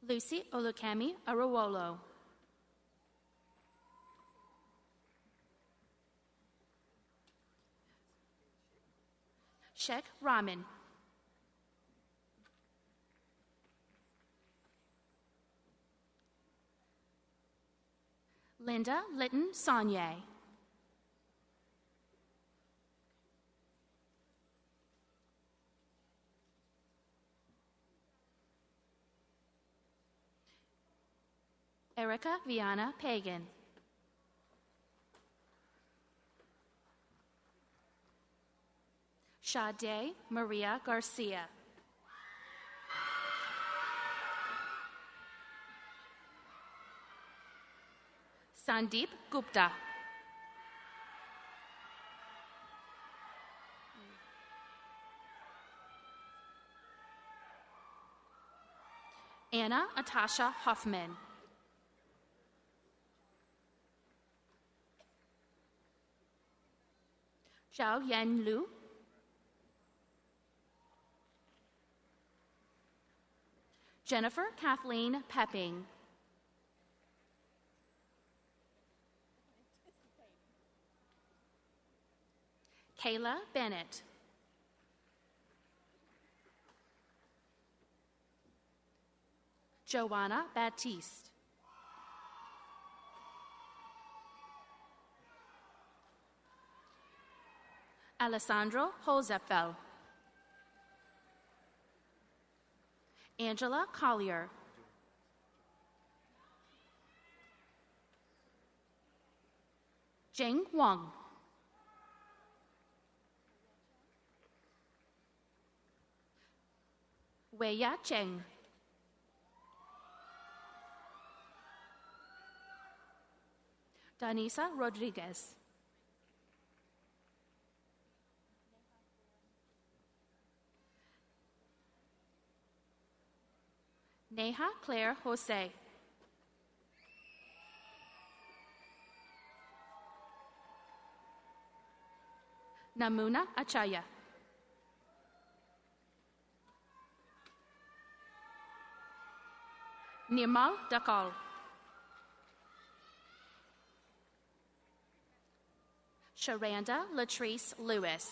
Lucy Olukemi Arowolo. Sheikh Rahman. Linda Litton Saunier. Erica Viana Pagan. Sade Maria Garcia. Sandeep Gupta. Anna Atasha Hoffman. Zhao Yan Lu. Jennifer Kathleen Pepping. Kayla Bennett. Joanna Baptiste. Alessandro Hosefeld. Angela Collier. Jing Wang. Weya Cheng. Danisa Rodriguez. Neha Claire Jose. Namuna Achaya. Nirmal Dakal. Sharanda Latrice Lewis.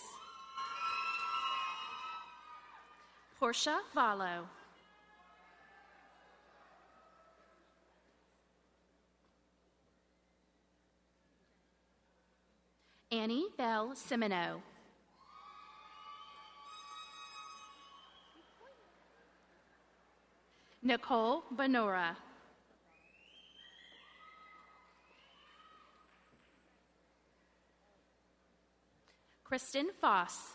Portia Vallo. Annie Bell Semino. Nicole Benora. Kristen Foss.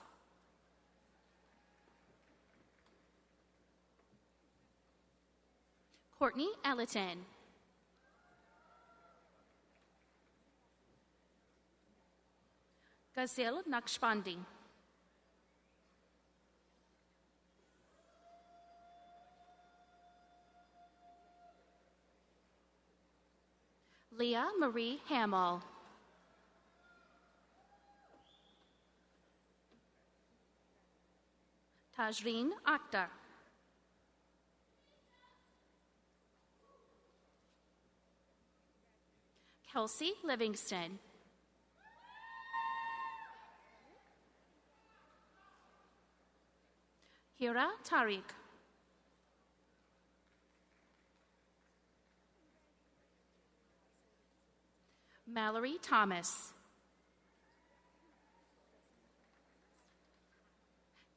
Courtney Ellerton. Gazil Naqshbandi. Leah Marie Hamill. Tajreen Akhtar. Kelsey Livingston. Hira Tariq. Mallory Thomas.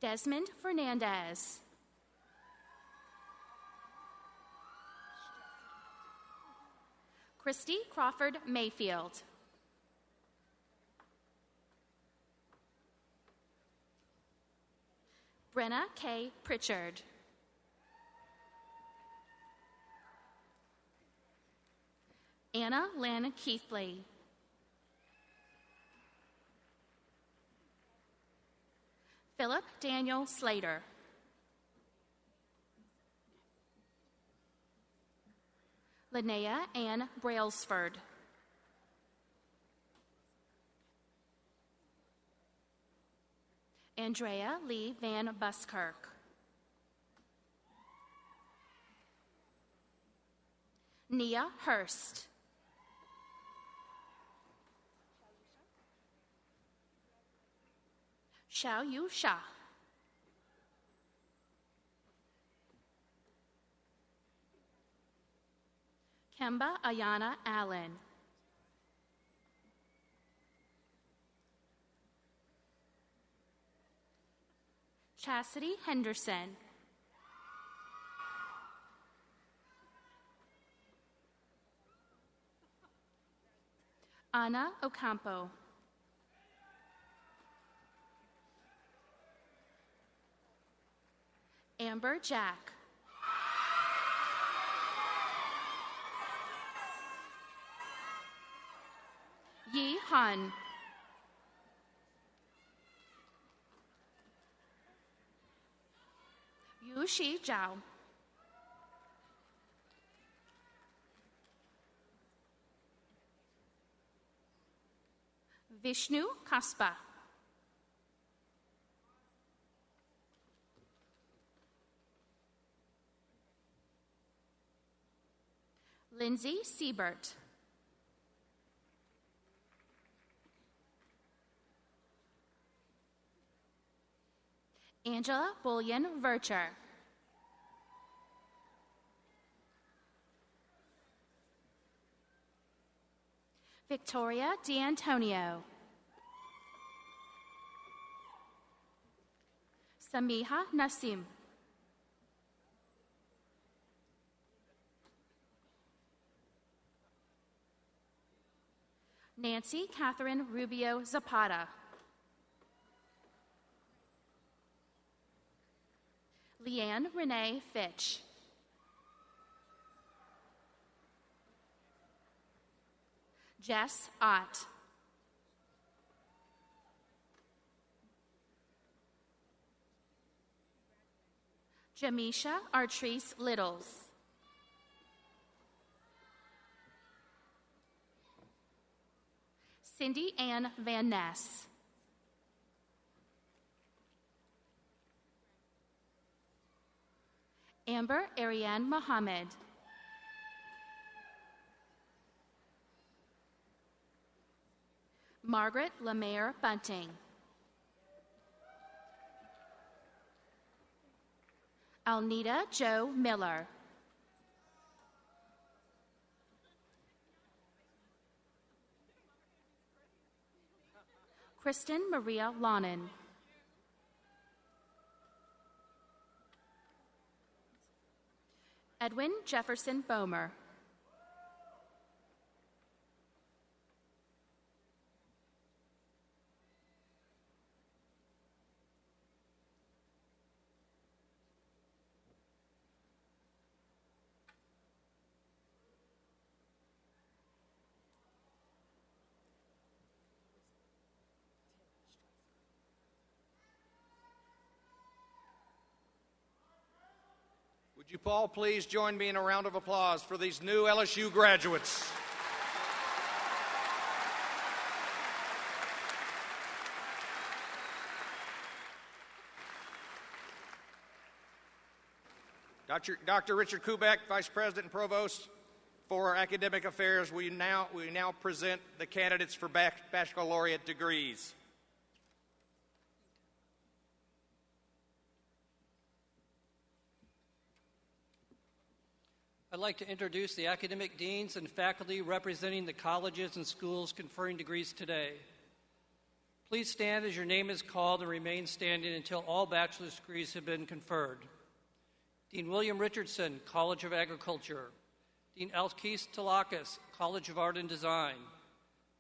Desmond Fernandez. Christy Crawford Mayfield. Brenna K. Pritchard. Anna Lynn Keithley. Philip Daniel Slater. Linnea Ann Brailsford. Andrea Lee Van Buskirk. Nia Hurst. Xiao Yu Sha. Kemba Ayana Allen. Chastity Henderson. Anna Ocampo. Amber Jack. Yi Han. Yu Shi Zhao. Vishnu Kaspa. Lindsay Siebert. Angela Bullion Vercher. Victoria D'Antonio. Samiha Nassim. Nancy Catherine Rubio Zapata. Leanne Renee Fitch. Jess Ott. Jamisha Artrice Littles. Cindy Ann Van Ness. Amber Ariane Mohammed. Margaret Lemaire Bunting. Alnita Jo Miller. Kristen Maria Lonan. Edwin Jefferson Bomer. Would you all please join me in a round of applause for these new LSU graduates? Dr. Richard Kubek, Vice President and Provost for Academic Affairs, we now present the candidates for baccalaureate degrees. I'd like to introduce the academic deans and faculty representing the colleges and schools conferring degrees today. Please stand as your name is called and remain standing until all bachelor's degrees have been conferred. Dean William Richardson, College of Agriculture. Dean Alkis Talakis, College of Art and Design.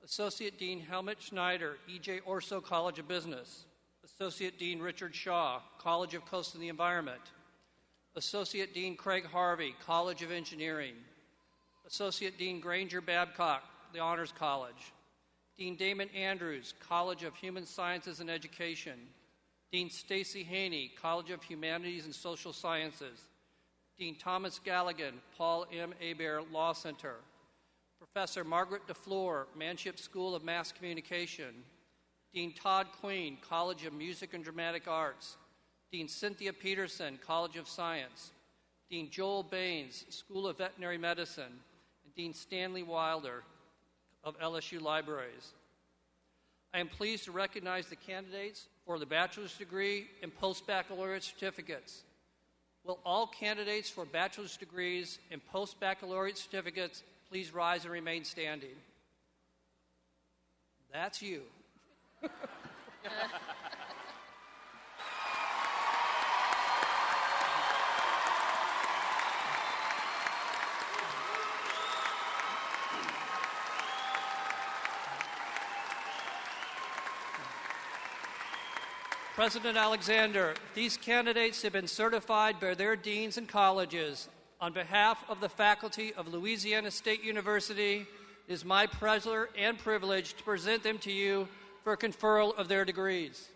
Associate Dean Helmut Schneider, E.J. Orso College of Business. Associate Dean Richard Shaw, College of Coast and the Environment. Associate Dean Craig Harvey, College of Engineering. Associate Dean Granger Babcock, the Honors College. Dean Damon Andrews, College of Human Sciences and Education. Dean Stacy Haney, College of Humanities and Social Sciences. Dean Thomas Galligan, Paul M. Hebert Law Center. Professor Margaret DeFleur, Manship School of Mass Communication. Dean Todd Queen, College of Music and Dramatic Arts. Dean Cynthia Peterson, College of Science. Dean Joel Baines, School of Veterinary Medicine. And Dean Stanley Wilder of LSU Libraries. I am pleased to recognize the candidates for the bachelor's degree and post-baccalaureate certificates. Will all candidates for bachelor's degrees and post-baccalaureate certificates please rise and remain standing? That's you. President Alexander, these candidates have been certified by their deans and colleges. On behalf of the faculty of Louisiana State University, it is my pleasure and privilege to present them to you for conferral of their degrees.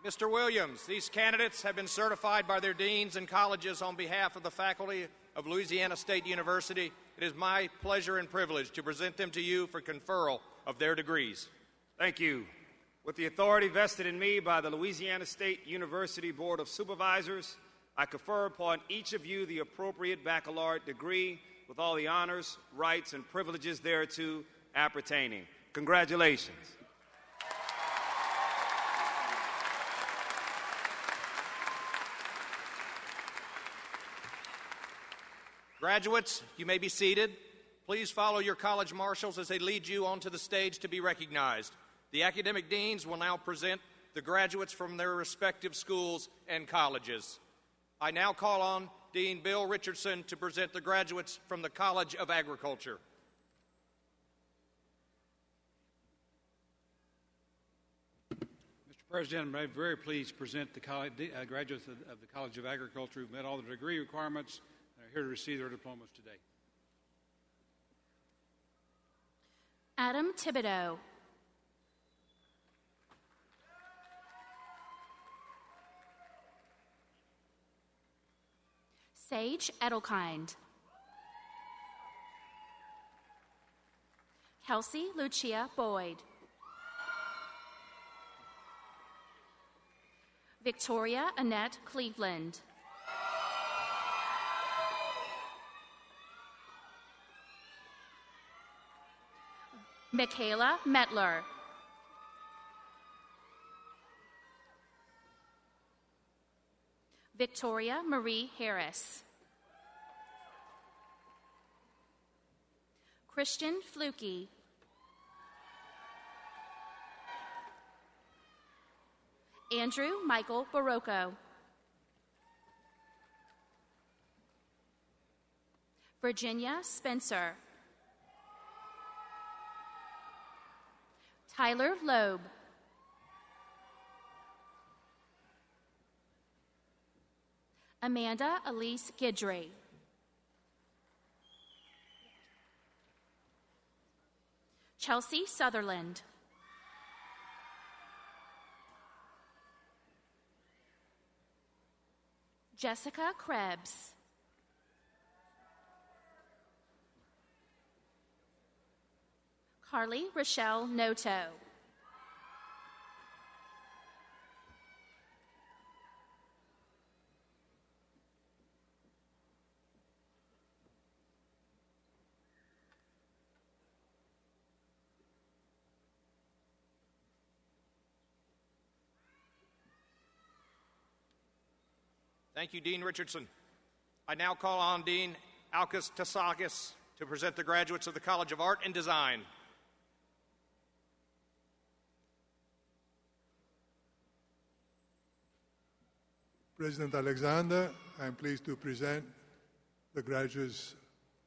Mr. Williams, these candidates have been certified by their deans and colleges on behalf of the faculty of Louisiana State University. It is my pleasure and privilege to present them to you for conferral of their degrees. Thank you. With the authority vested in me by the Louisiana State University Board of Supervisors, I confer upon each of you the appropriate baccalaureate degree with all the honors, rights, and privileges thereto appertaining. Congratulations. Graduates, you may be seated. Please follow your college marshals as they lead you onto the stage to be recognized. The academic deans will now present the graduates from their respective schools and colleges. I now call on Dean Bill Richardson to present the graduates from the College of Agriculture. Mr. President, I'm very pleased to present the graduates of the College of Agriculture who've met all the degree requirements and are here to receive their diplomas today. Adam Thibodeau. Sage Edelkind. Kelsey Lucia Boyd. Victoria Annette Cleveland. Michaela Metler. Victoria Marie Harris. Christian Fluke. Andrew Michael Barocco. Virginia Spencer. Tyler Loeb. Amanda Elise Gidry. Chelsea Sutherland. Jessica Krebs. Carly Rochelle Noto. Thank you, Dean Richardson. I now call on Dean Alkis Tasakis to present the graduates of the College of Art and Design. President Alexander, I'm pleased to present the graduates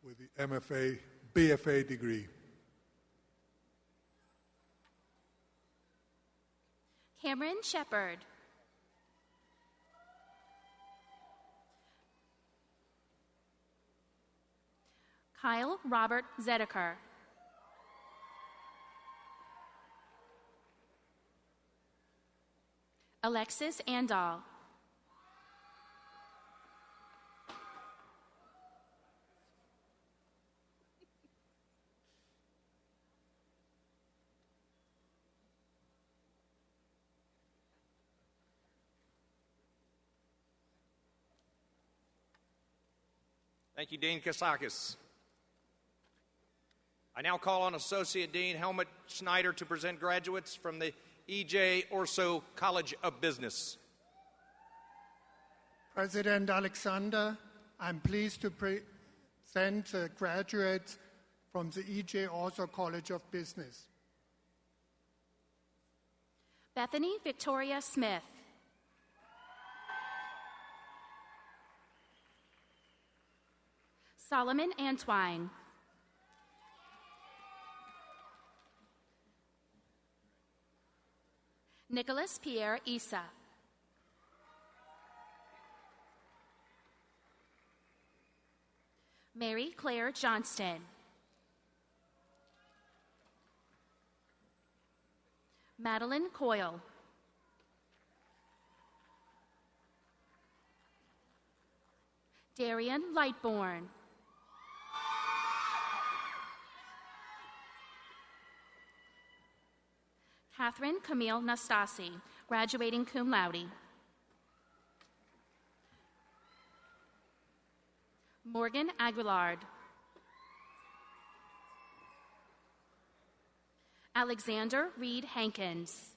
with the MFA, BFA degree. Cameron Shepard. Kyle Robert Zedeker. Alexis Andal. Thank you, Dean Kasakis. I now call on Associate Dean Helmut Schneider to present graduates from the E.J. Orso College of Business. President Alexander, I'm pleased to present graduates from the E.J. Orso College of Business. Bethany Victoria Smith. Solomon Antwine. Nicholas Pierre Isa. Mary Claire Johnston. Madeline Coyle. Darian Lightbourne. Catherine Camille Nastasi, graduating cum laude. Morgan Aguilard. Alexander Reed Hankins.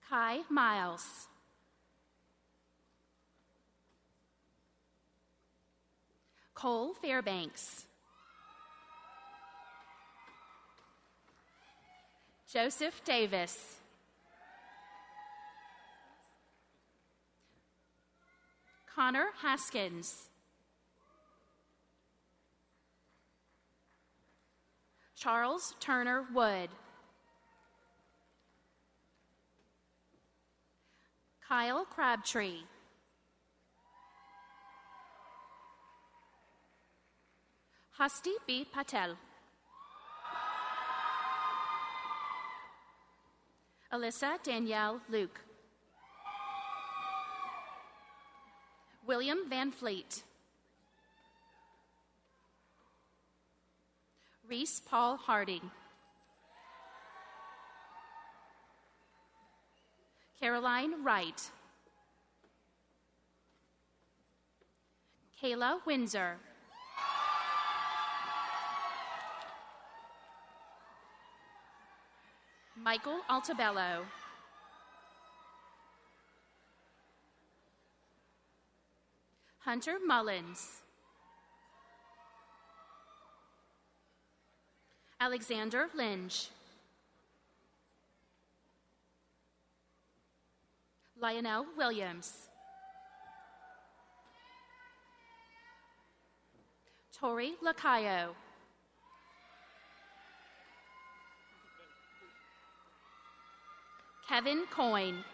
Kai Miles. Cole Fairbanks. Joseph Davis. Connor Haskins. Charles Turner Wood. Kyle Crabtree. Hasti B. Patel. Alyssa Danielle Luke. William Van Fleet. Reese Paul Harding. Caroline Wright. Kayla Windsor. Michael Altabello. Hunter Mullins. Alexander Lynch. Lionel Williams. Tori Lacayo. Kevin Coyne.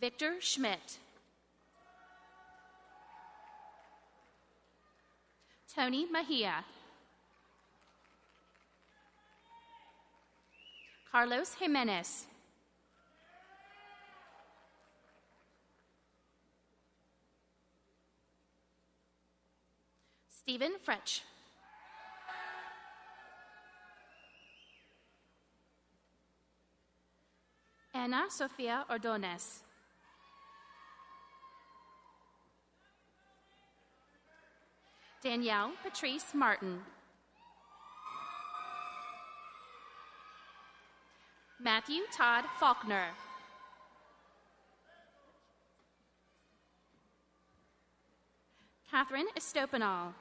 Victor Schmidt. Tony Mejia. Carlos Jimenez. Stephen Fretch. Ana Sofia Ordonez. Danielle Patrice Martin. Matthew Todd Faulkner. Catherine Estopanol.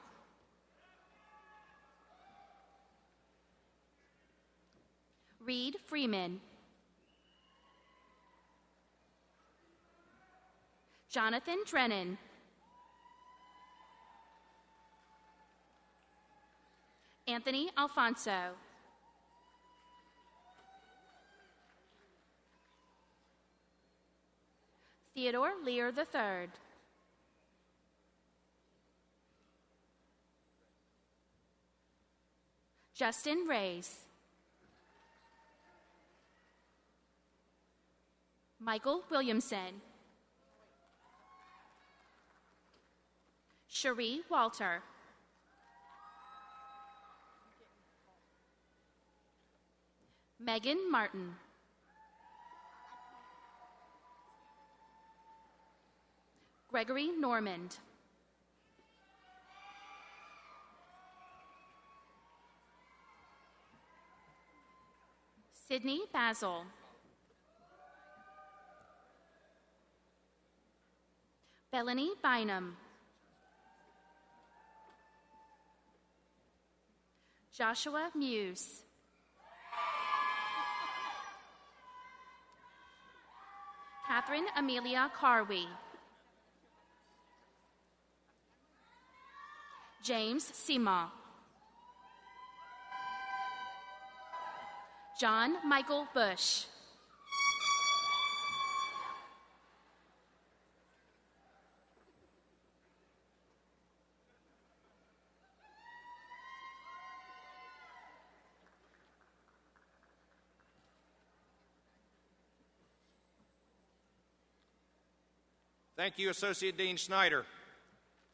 Reed Freeman. Jonathan Drennan. Anthony Alfonso. Theodore Lear III. Justin Reyes. Michael Williamson. Cherie Walter. Megan Martin. Gregory Normand. Sydney Basil. Bellany Bynum. Joshua Muse. Catherine Amelia Carwee. James Seymour. John Michael Bush. Thank you, Associate Dean Snyder.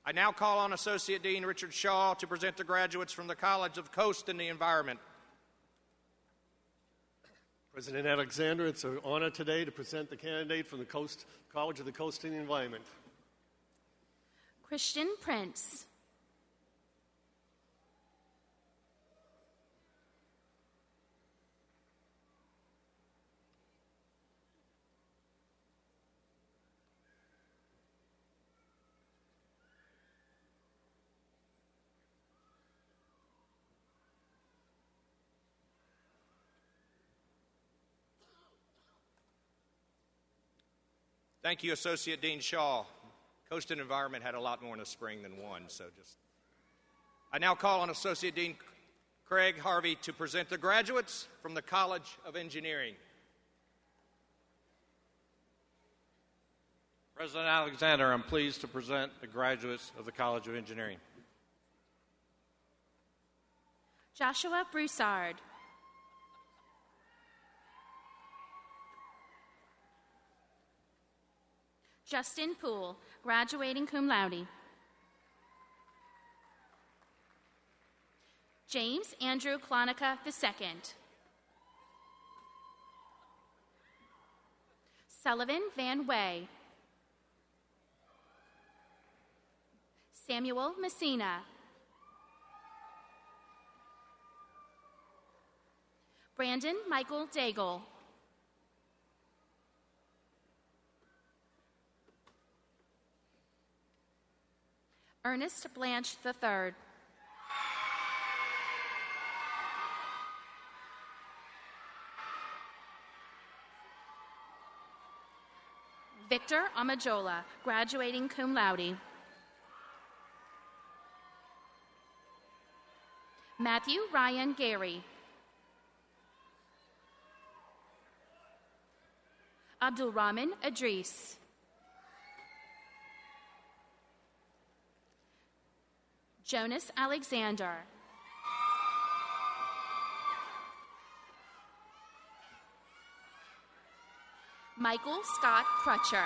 I now call on Associate Dean Richard Shaw to present the graduates from the College of Coast and the Environment. President Alexander, it's an honor today to present the candidate from the College of the Coast and the Environment. Christian Prince. Thank you, Associate Dean Shaw. Coast and Environment had a lot more in the spring than one, so just... I now call on Associate Dean Craig Harvey to present the graduates from the College of Engineering. President Alexander, I'm pleased to present the graduates of the College of Engineering. Joshua Broussard. Justin Poole, graduating cum laude. James Andrew Clonica II. Sullivan Van Way. Samuel Messina. Brandon Michael Daigle. Ernest Blanche III. Victor Amajola, graduating cum laude. Matthew Ryan Gary. Abdul Rahman Idris. Jonas Alexander. Michael Scott Crutcher.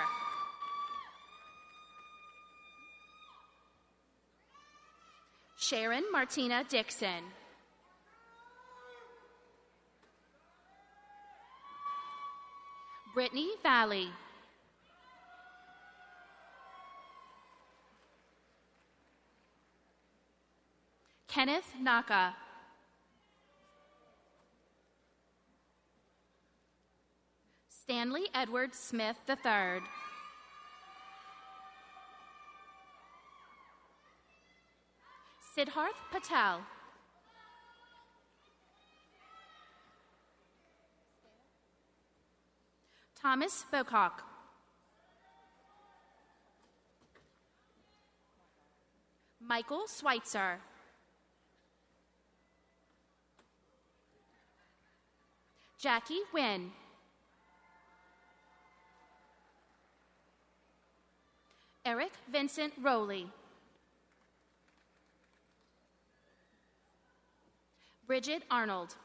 Sharon Martina Dixon. Brittany Valley. Kenneth Naka. Stanley Edward Smith III. Siddharth Patel. Thomas Bocock. Michael Schweitzer. Jackie Wynn. Eric Vincent Rowley. Bridget Arnold.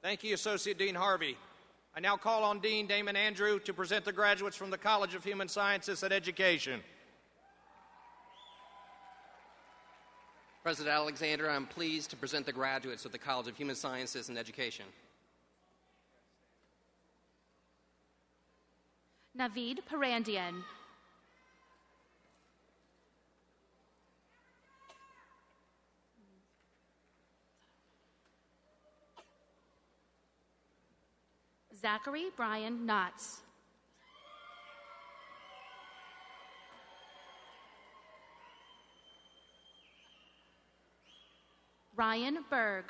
Thank you, Associate Dean Harvey. I now call on Dean Damon Andrew to present the graduates from the College of Human Sciences and Education. President Alexander, I'm pleased to present the graduates of the College of Human Sciences and Education. Naveed Parandian. Zachary Brian Knotts. Ryan Berg.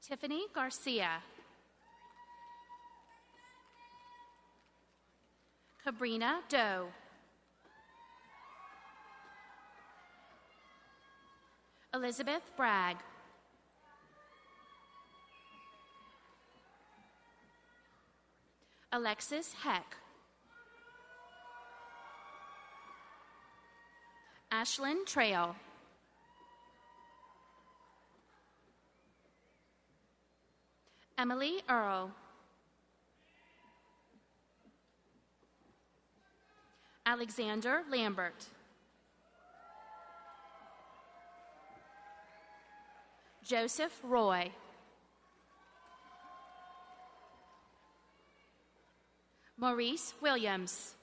Tiffany Garcia. Cabrina Doe. Elizabeth Bragg. Alexis Heck. Ashlyn Trail. Emily Earl. Alexander Lambert. Joseph Roy. Maurice Williams.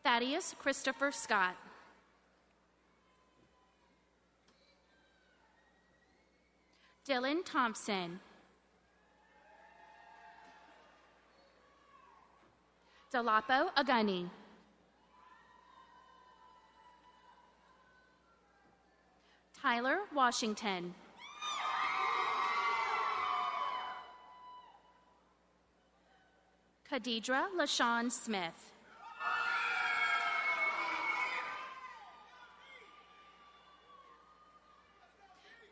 Thaddeus Christopher Scott. Dylan Thompson. Dalapo Agani. Tyler Washington. Khadidra LaShawn Smith.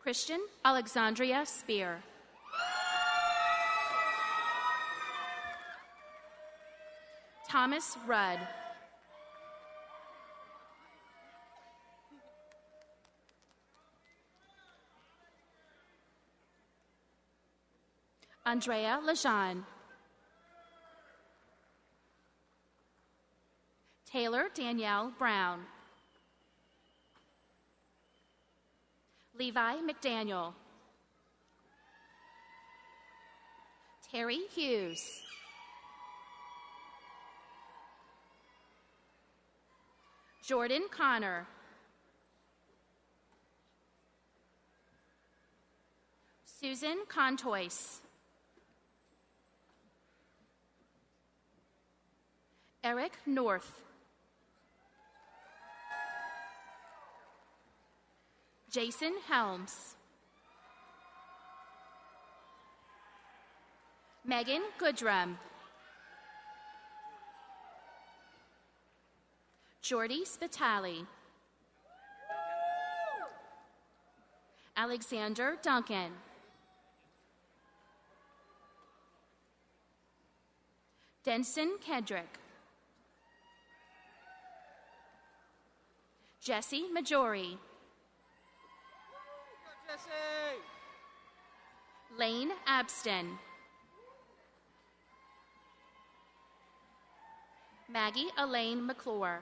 Christian Alexandria Spear. Thomas Rudd. Andrea Lejean. Taylor Danielle Brown. Levi McDaniel. Terry Hughes. Jordan Connor. Susan Contois. Eric North. Jason Helms. Megan Goodrum. Jordy Spitali. Alexander Duncan. Denson Kedrick. Jesse Majori. Lane Abston. Maggie Elaine McClure.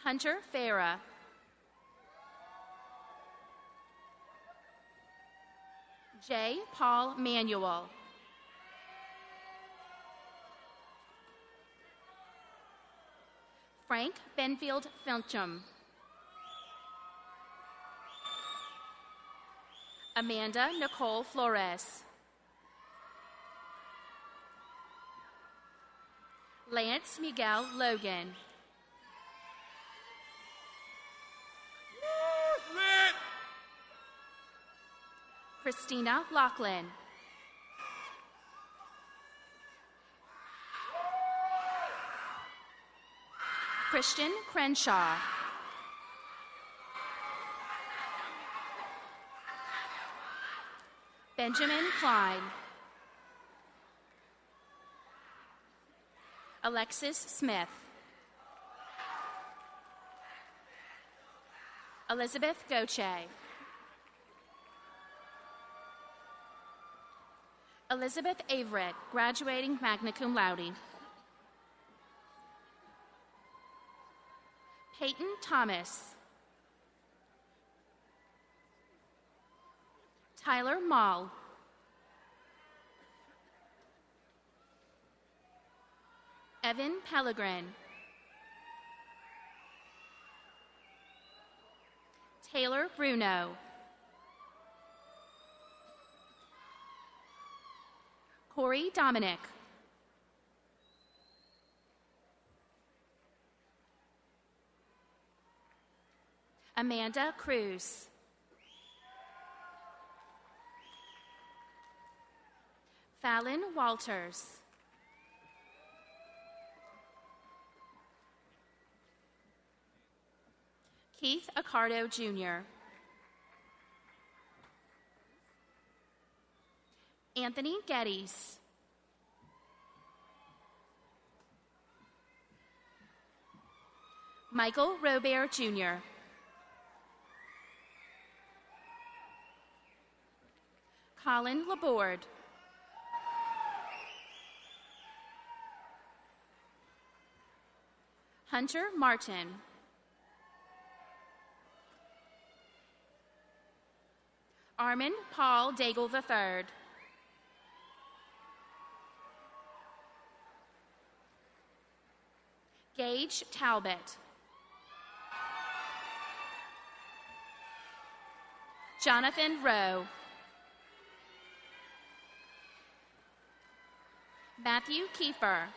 Hunter Farah. J. Paul Manuel. Frank Benfield Fincham. Amanda Nicole Flores. Lance Miguel Logan. Christina Lachlan. Christian Crenshaw. Benjamin Klein. Alexis Smith. Elizabeth Goche. Elizabeth Averett, graduating magna cum laude. Peyton Thomas. Tyler Mall. Evan Pellegrin. Taylor Bruno. Corey Dominic. Amanda Cruz. Fallon Walters. Keith Accardo Jr. Anthony Geddes. Michael Robert Jr. Colin Laborde. Hunter Martin. Armin Paul Daigle III. Gage Talbot. Jonathan Rowe. Matthew Kiefer.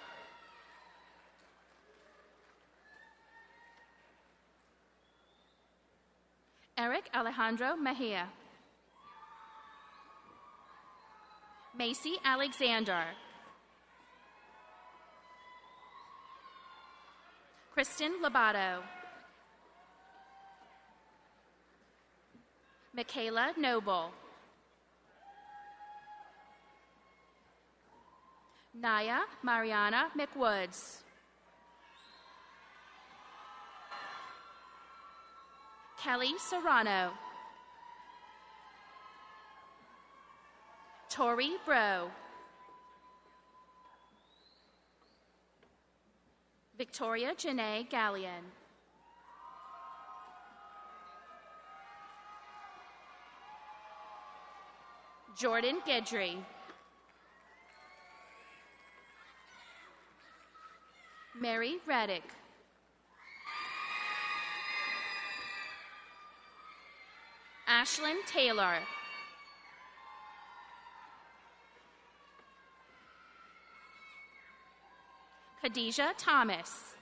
Eric Alejandro Mejia. Macy Alexander. Kristen Labato. Michaela Noble. Naya Mariana McWoods. Kelly Serrano. Tori Bro. Victoria Janae Gallion. Jordan Gedry. Mary Reddick. Ashlyn Taylor. Khadijah Thomas.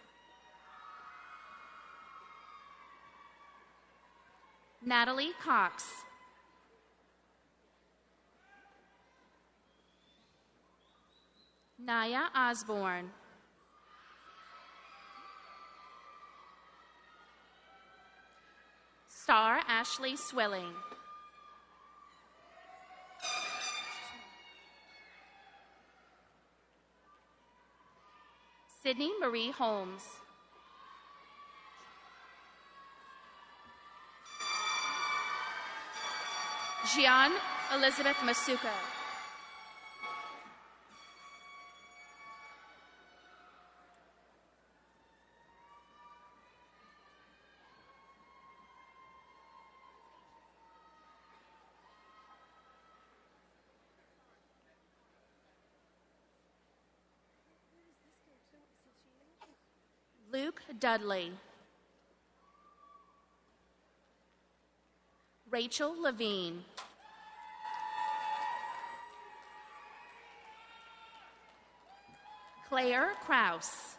Natalie Cox. Naya Osborne. Star Ashley Swilling. Sydney Marie Holmes. Gian Elizabeth Masuka. Luke Dudley. Rachel Levine. Claire Kraus.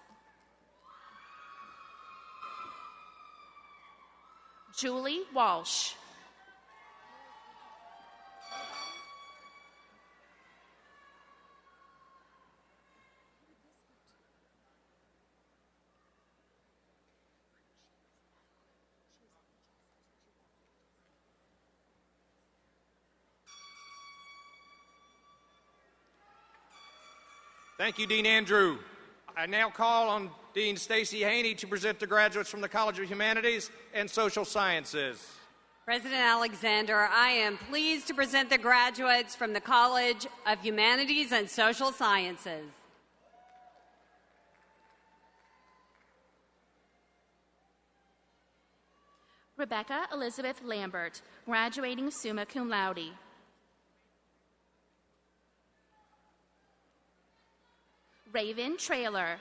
Julie Walsh. Thank you, Dean Andrew. I now call on Dean Stacy Haney to present the graduates from the College of Humanities and Social Sciences. President Alexander, I am pleased to present the graduates from the College of Humanities and Social Sciences. Rebecca Elizabeth Lambert, graduating summa cum laude. Raven Trailer.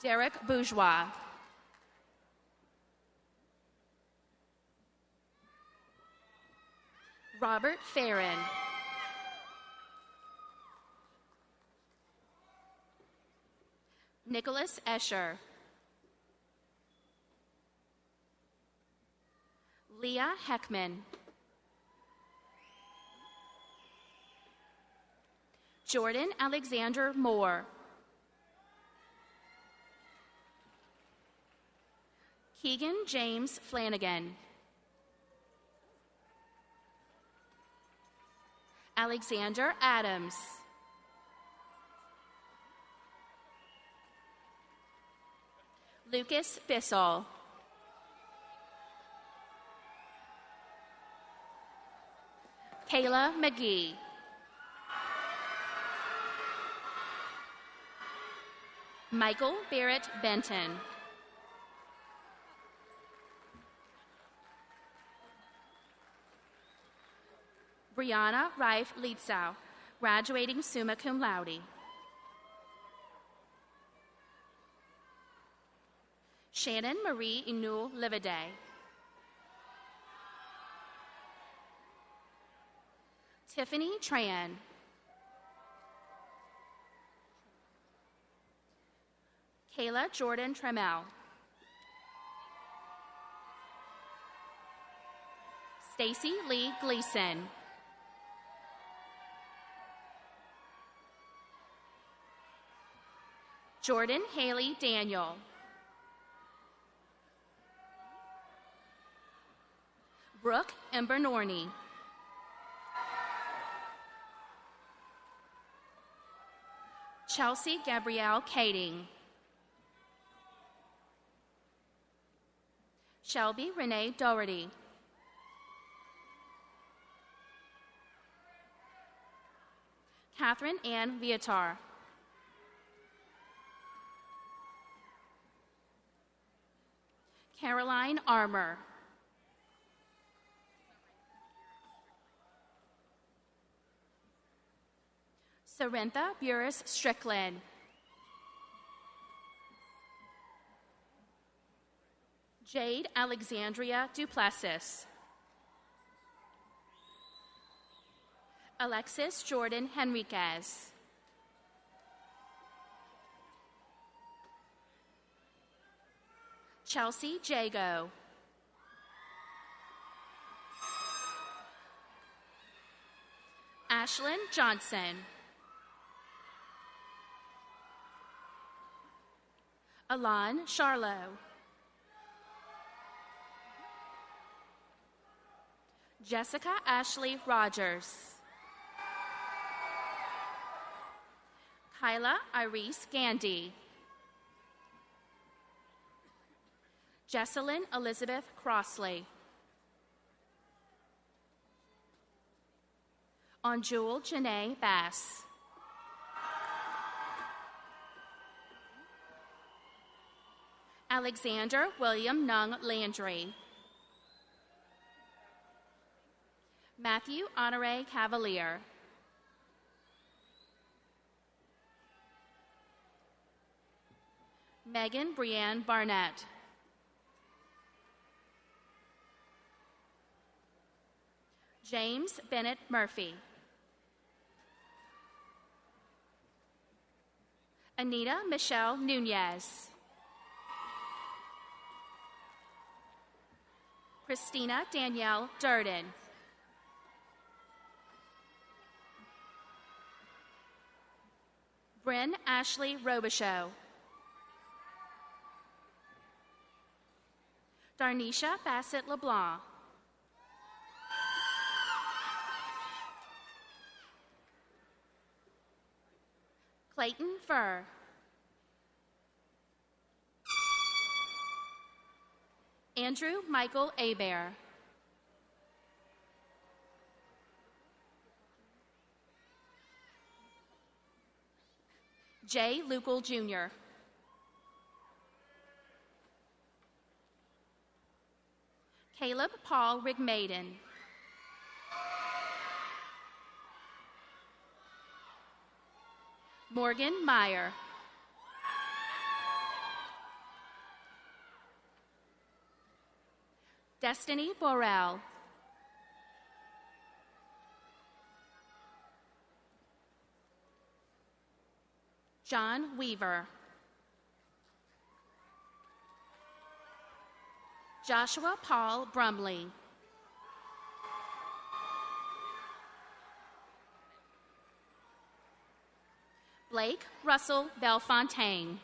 Derek Bourgeois. Robert Farron. Nicholas Escher. Leah Heckman. Jordan Alexander Moore. Keegan James Flanagan. Alexander Adams. Lucas Bissell. Kayla McGee. Michael Barrett Benton. Brianna Rife Lietzau, graduating summa cum laude. Shannon Marie Inul Livide. Tiffany Tran. Kayla Jordan Tremel. Stacy Lee Gleason. Jordan Haley Daniel. Brooke Ember Norney. Chelsea Gabrielle Kading. Shelby Renee Doherty. Catherine Ann Viatar. Caroline Armour. Cerintha Burris Strickland. Jade Alexandria Duplessis. Alexis Jordan Henriquez. Chelsea Jago. Ashlyn Johnson. Alon Charlo. Jessica Ashley Rogers. Kyla Iris Gandy. Jesselyn Elizabeth Crossley. Anjul Janae Bass. Alexander William Nung Landry. Matthew Honore Cavalier. Megan Brianne Barnett. James Bennett Murphy. Anita Michelle Nunez. Christina Danielle Durden. Bryn Ashley Robichaux. Darnisha Bassett LeBlanc. Clayton Furr. Andrew Michael Abear. Jay Lucal Jr. Caleb Paul Rigmaiden. Morgan Meyer. Destiny Borrell. John Weaver. Joshua Paul Brumley. Blake Russell Belfontaine.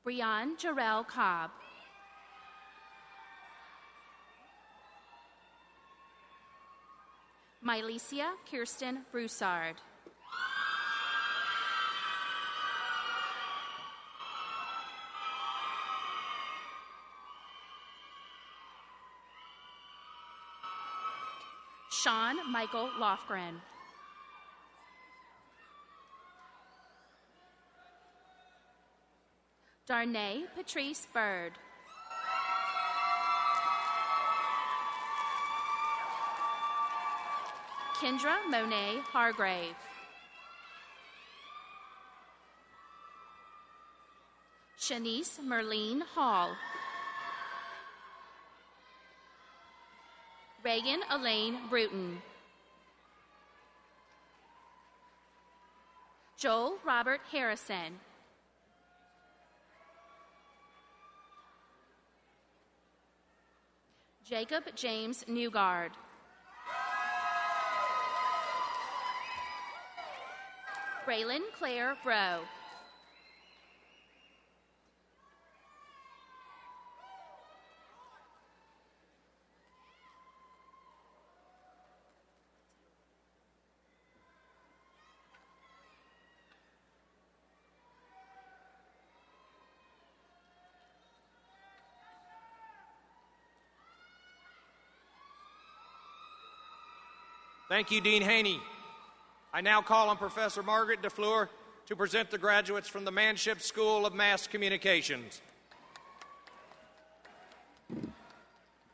Brianne Jarrell Cobb. Mylesia Kirsten Broussard. Sean Michael Lofgren. Darnay Patrice Bird. Kendra Monet Hargrave. Shanice Merlene Hall. Reagan Elaine Bruton. Joel Robert Harrison. Jacob James Newgard. Braylon Claire Bro. Thank you, Dean Haney. I now call on Professor Margaret DeFleur to present the graduates from the Manship School of Mass Communications.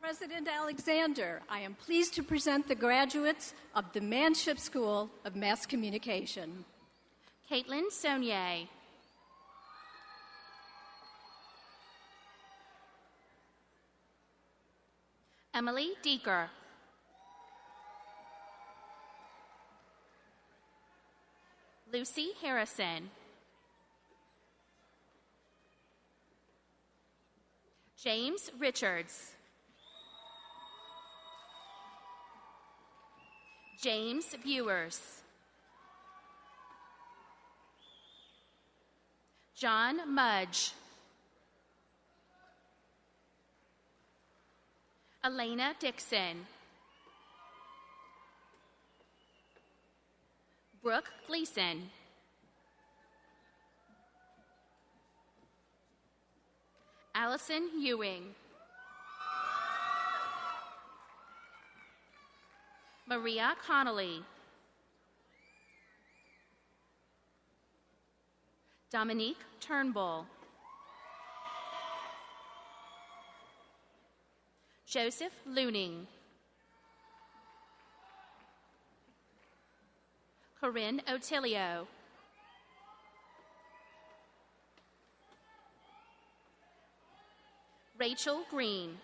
President Alexander, I am pleased to present the graduates of the Manship School of Mass Communication. Caitlin Saunier. Emily Deeker. Lucy Harrison. James Richards. James Viewers. John Mudge. Elena Dixon. Brooke Gleason. Allison Ewing. Maria Connolly. Dominique Turnbull. Joseph Looning. Corinne Otilio. Rachel Green.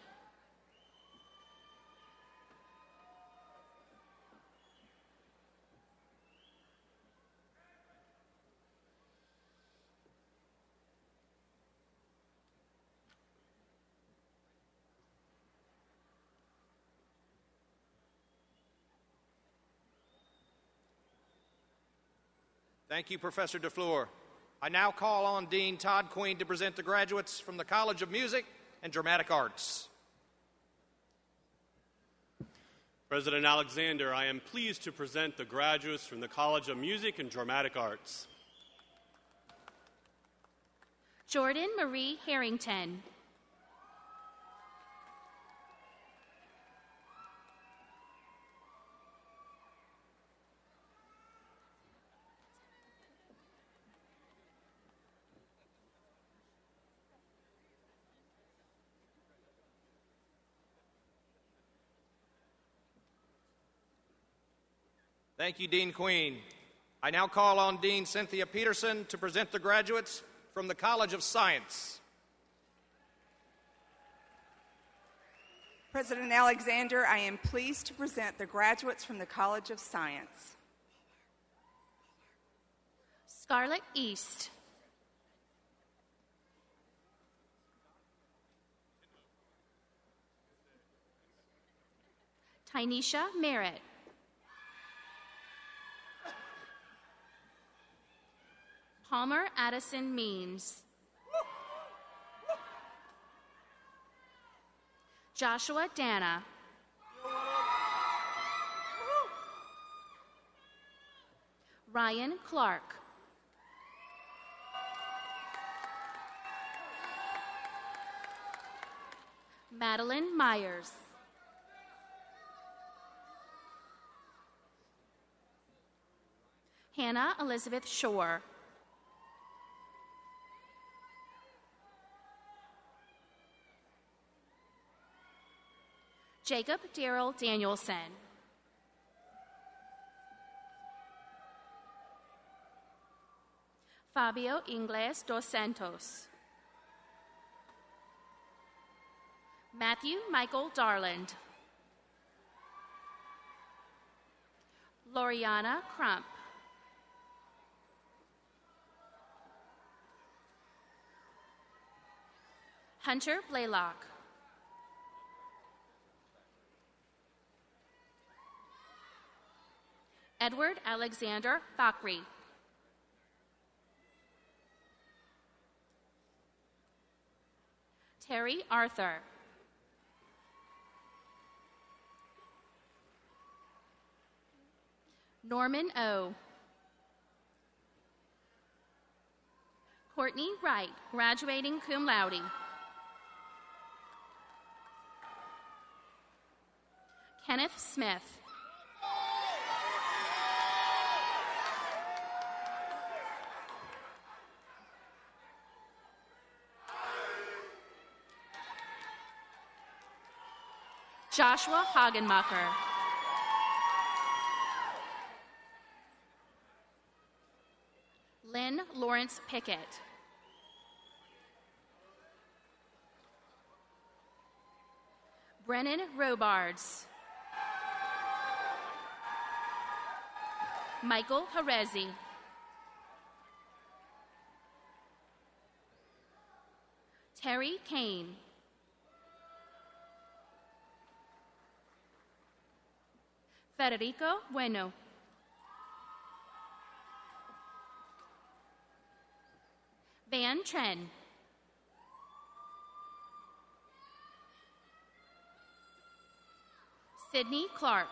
Thank you, Professor DeFleur. I now call on Dean Todd Queen to present the graduates from the College of Music and Dramatic Arts. President Alexander, I am pleased to present the graduates from the College of Music and Dramatic Arts. Jordan Marie Harrington. Thank you, Dean Queen. I now call on Dean Cynthia Peterson to present the graduates from the College of Science. President Alexander, I am pleased to present the graduates from the College of Science. Scarlett East. Tynesha Merritt. Palmer Addison Means. Joshua Dana. Ryan Clark. Madeline Myers. Hannah Elizabeth Shore. Jacob Darrell Danielson. Fabio Ingles dos Santos. Matthew Michael Darland. Loriana Crump. Hunter Blaylock. Edward Alexander Thackeray. Terry Arthur. Norman O. Courtney Wright, graduating cum laude. Kenneth Smith. Joshua Hagenmacher. Lynn Lawrence Pickett. Brennan Robards. Michael Herezi. Terry Kane. Federico Bueno. Van Tren. Sydney Clark.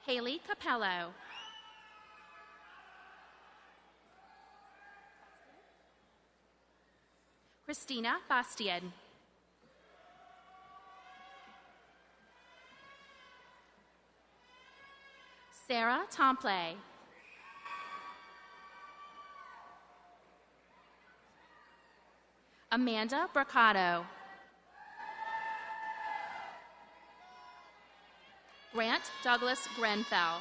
Haley Capello. Christina Bastien. Sarah Tomplay. Amanda Bracado. Grant Douglas Grenfell.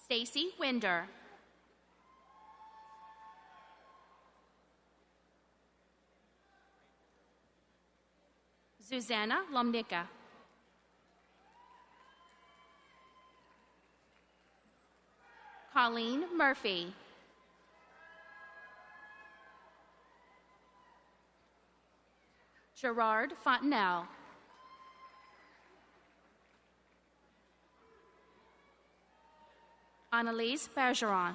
Stacy Winder. Susanna Lomnicka. Colleen Murphy. Gerard Fontenelle. Annalise Bergeron.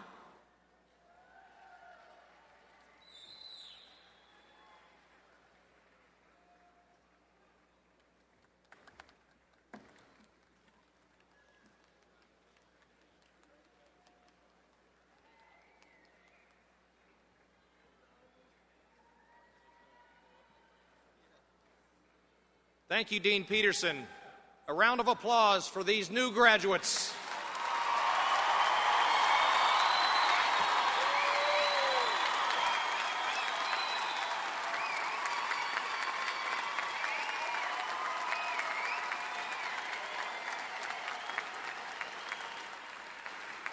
Thank you, Dean Peterson. A round of applause for these new graduates.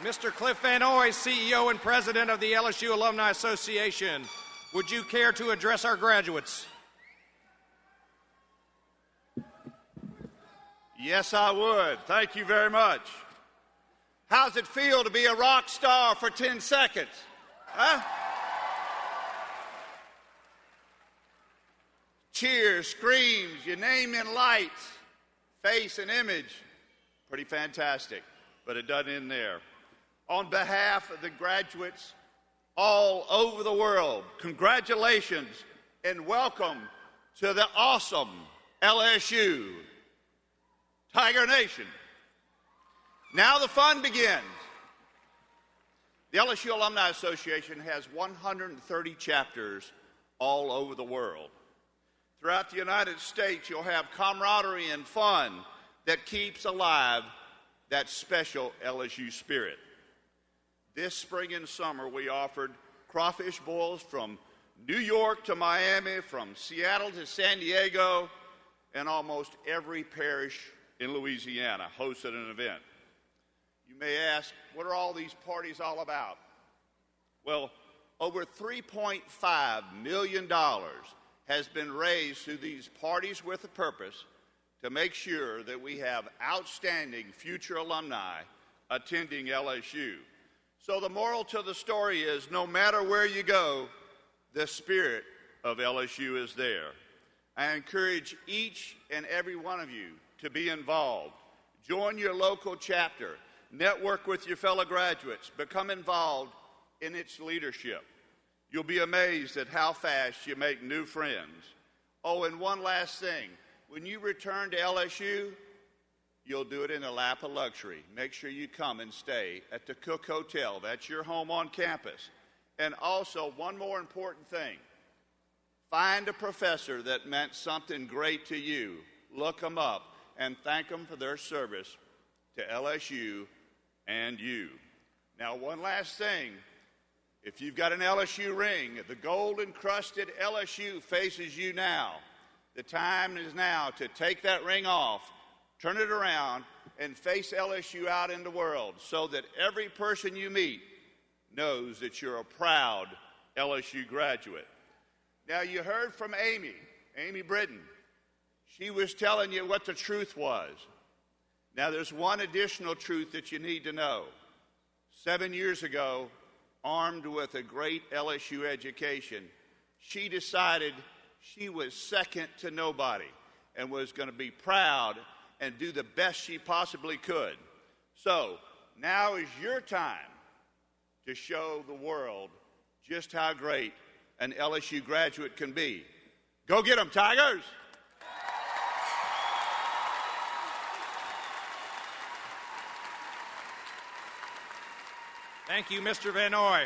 Mr. Cliff Van Oy, CEO and President of the LSU Alumni Association, would you care to address our graduates? Yes, I would. Thank you very much. How's it feel to be a rock star for 10 seconds? Huh? Cheers, screams, your name in lights, face and image. Pretty fantastic, but it doesn't end there. On behalf of the graduates all over the world, congratulations and welcome to the awesome LSU. Tiger Nation. Now the fun begins. The LSU Alumni Association has 130 chapters all over the world. Throughout the United States, you'll have camaraderie and fun that keeps alive that special LSU spirit. This spring and summer, we offered crawfish boils from New York to Miami, from Seattle to San Diego, and almost every parish in Louisiana hosted an event. You may ask, what are all these parties all about? Well, over $3.5 million has been raised through these parties with a purpose to make sure that we have outstanding future alumni attending LSU. So the moral to the story is, no matter where you go, the spirit of LSU is there. I encourage each and every one of you to be involved. Join your local chapter. Network with your fellow graduates. Become involved in its leadership. You'll be amazed at how fast you make new friends. Oh, and one last thing. When you return to LSU, you'll do it in a lap of luxury. Make sure you come and stay at the Cook Hotel. That's your home on campus. And also, one more important thing. Find a professor that meant something great to you. Look them up and thank them for their service to LSU and you. Now, one last thing. If you've got an LSU ring, the gold-encrusted LSU faces you now. The time is now to take that ring off, turn it around, and face LSU out in the world so that every person you meet knows that you're a proud LSU graduate. Now, you heard from Amy Britton. She was telling you what the truth was. Now, there's one additional truth that you need to know. 7 years ago, armed with a great LSU education, she decided she was second to nobody and was going to be proud and do the best she possibly could. So, now is your time to show the world just how great an LSU graduate can be. Go get them, Tigers! Thank you, Mr. Van Noy.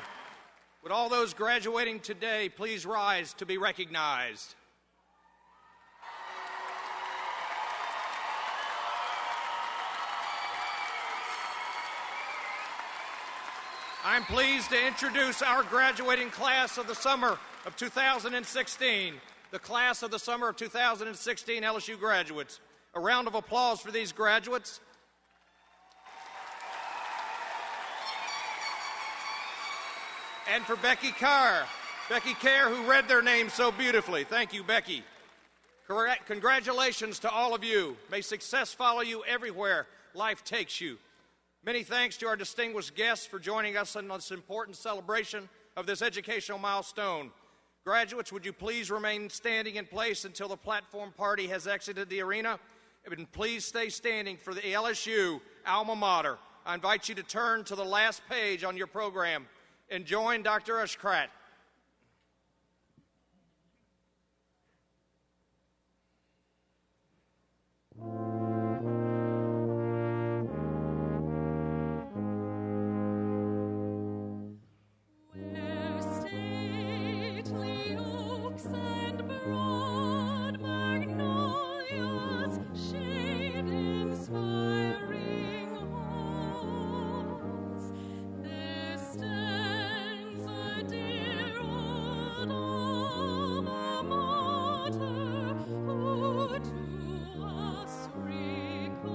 Would all those graduating today please rise to be recognized? I'm pleased to introduce our graduating class of the summer of 2016, the class of the summer of 2016 LSU graduates. A round of applause for these graduates. And for Becky Kerr, who read their names so beautifully. Thank you, Becky. Congratulations to all of you. May success follow you everywhere life takes you. Many thanks to our distinguished guests for joining us in this important celebration of this educational milestone. Graduates, would you please remain standing in place until the platform party has exited the arena? And please stay standing for the LSU alma mater. I invite you to turn to the last page on your program and join Dr. Ushkrat. Where stately oaks and broad magnolias shade inspiring halls, there stands a dear old alma mater who to us recalls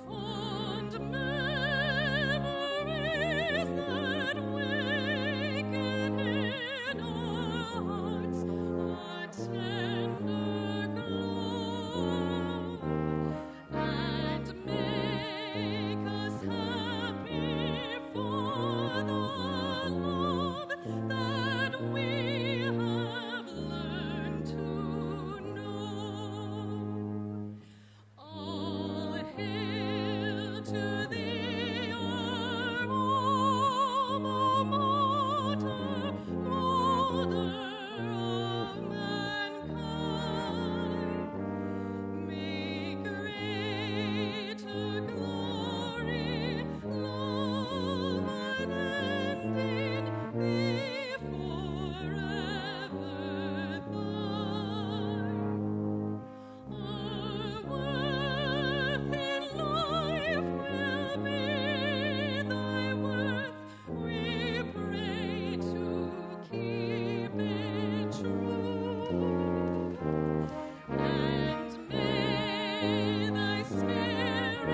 fond memories that waken in our hearts a tender glow and make us happy for the love that we have learned to know. All hail to thee, our alma mater, mother of mankind. May greater glory, love unending be forever thine. Our worth in life will be thy worth. We pray to keep it true. And may thy spirit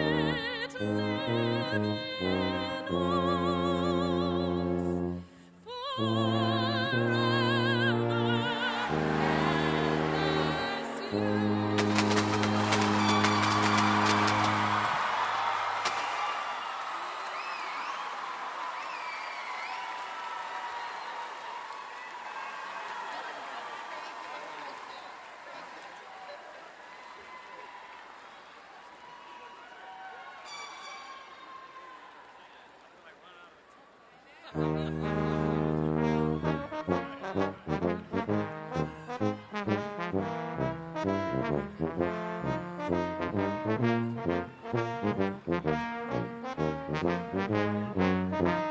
live in us as you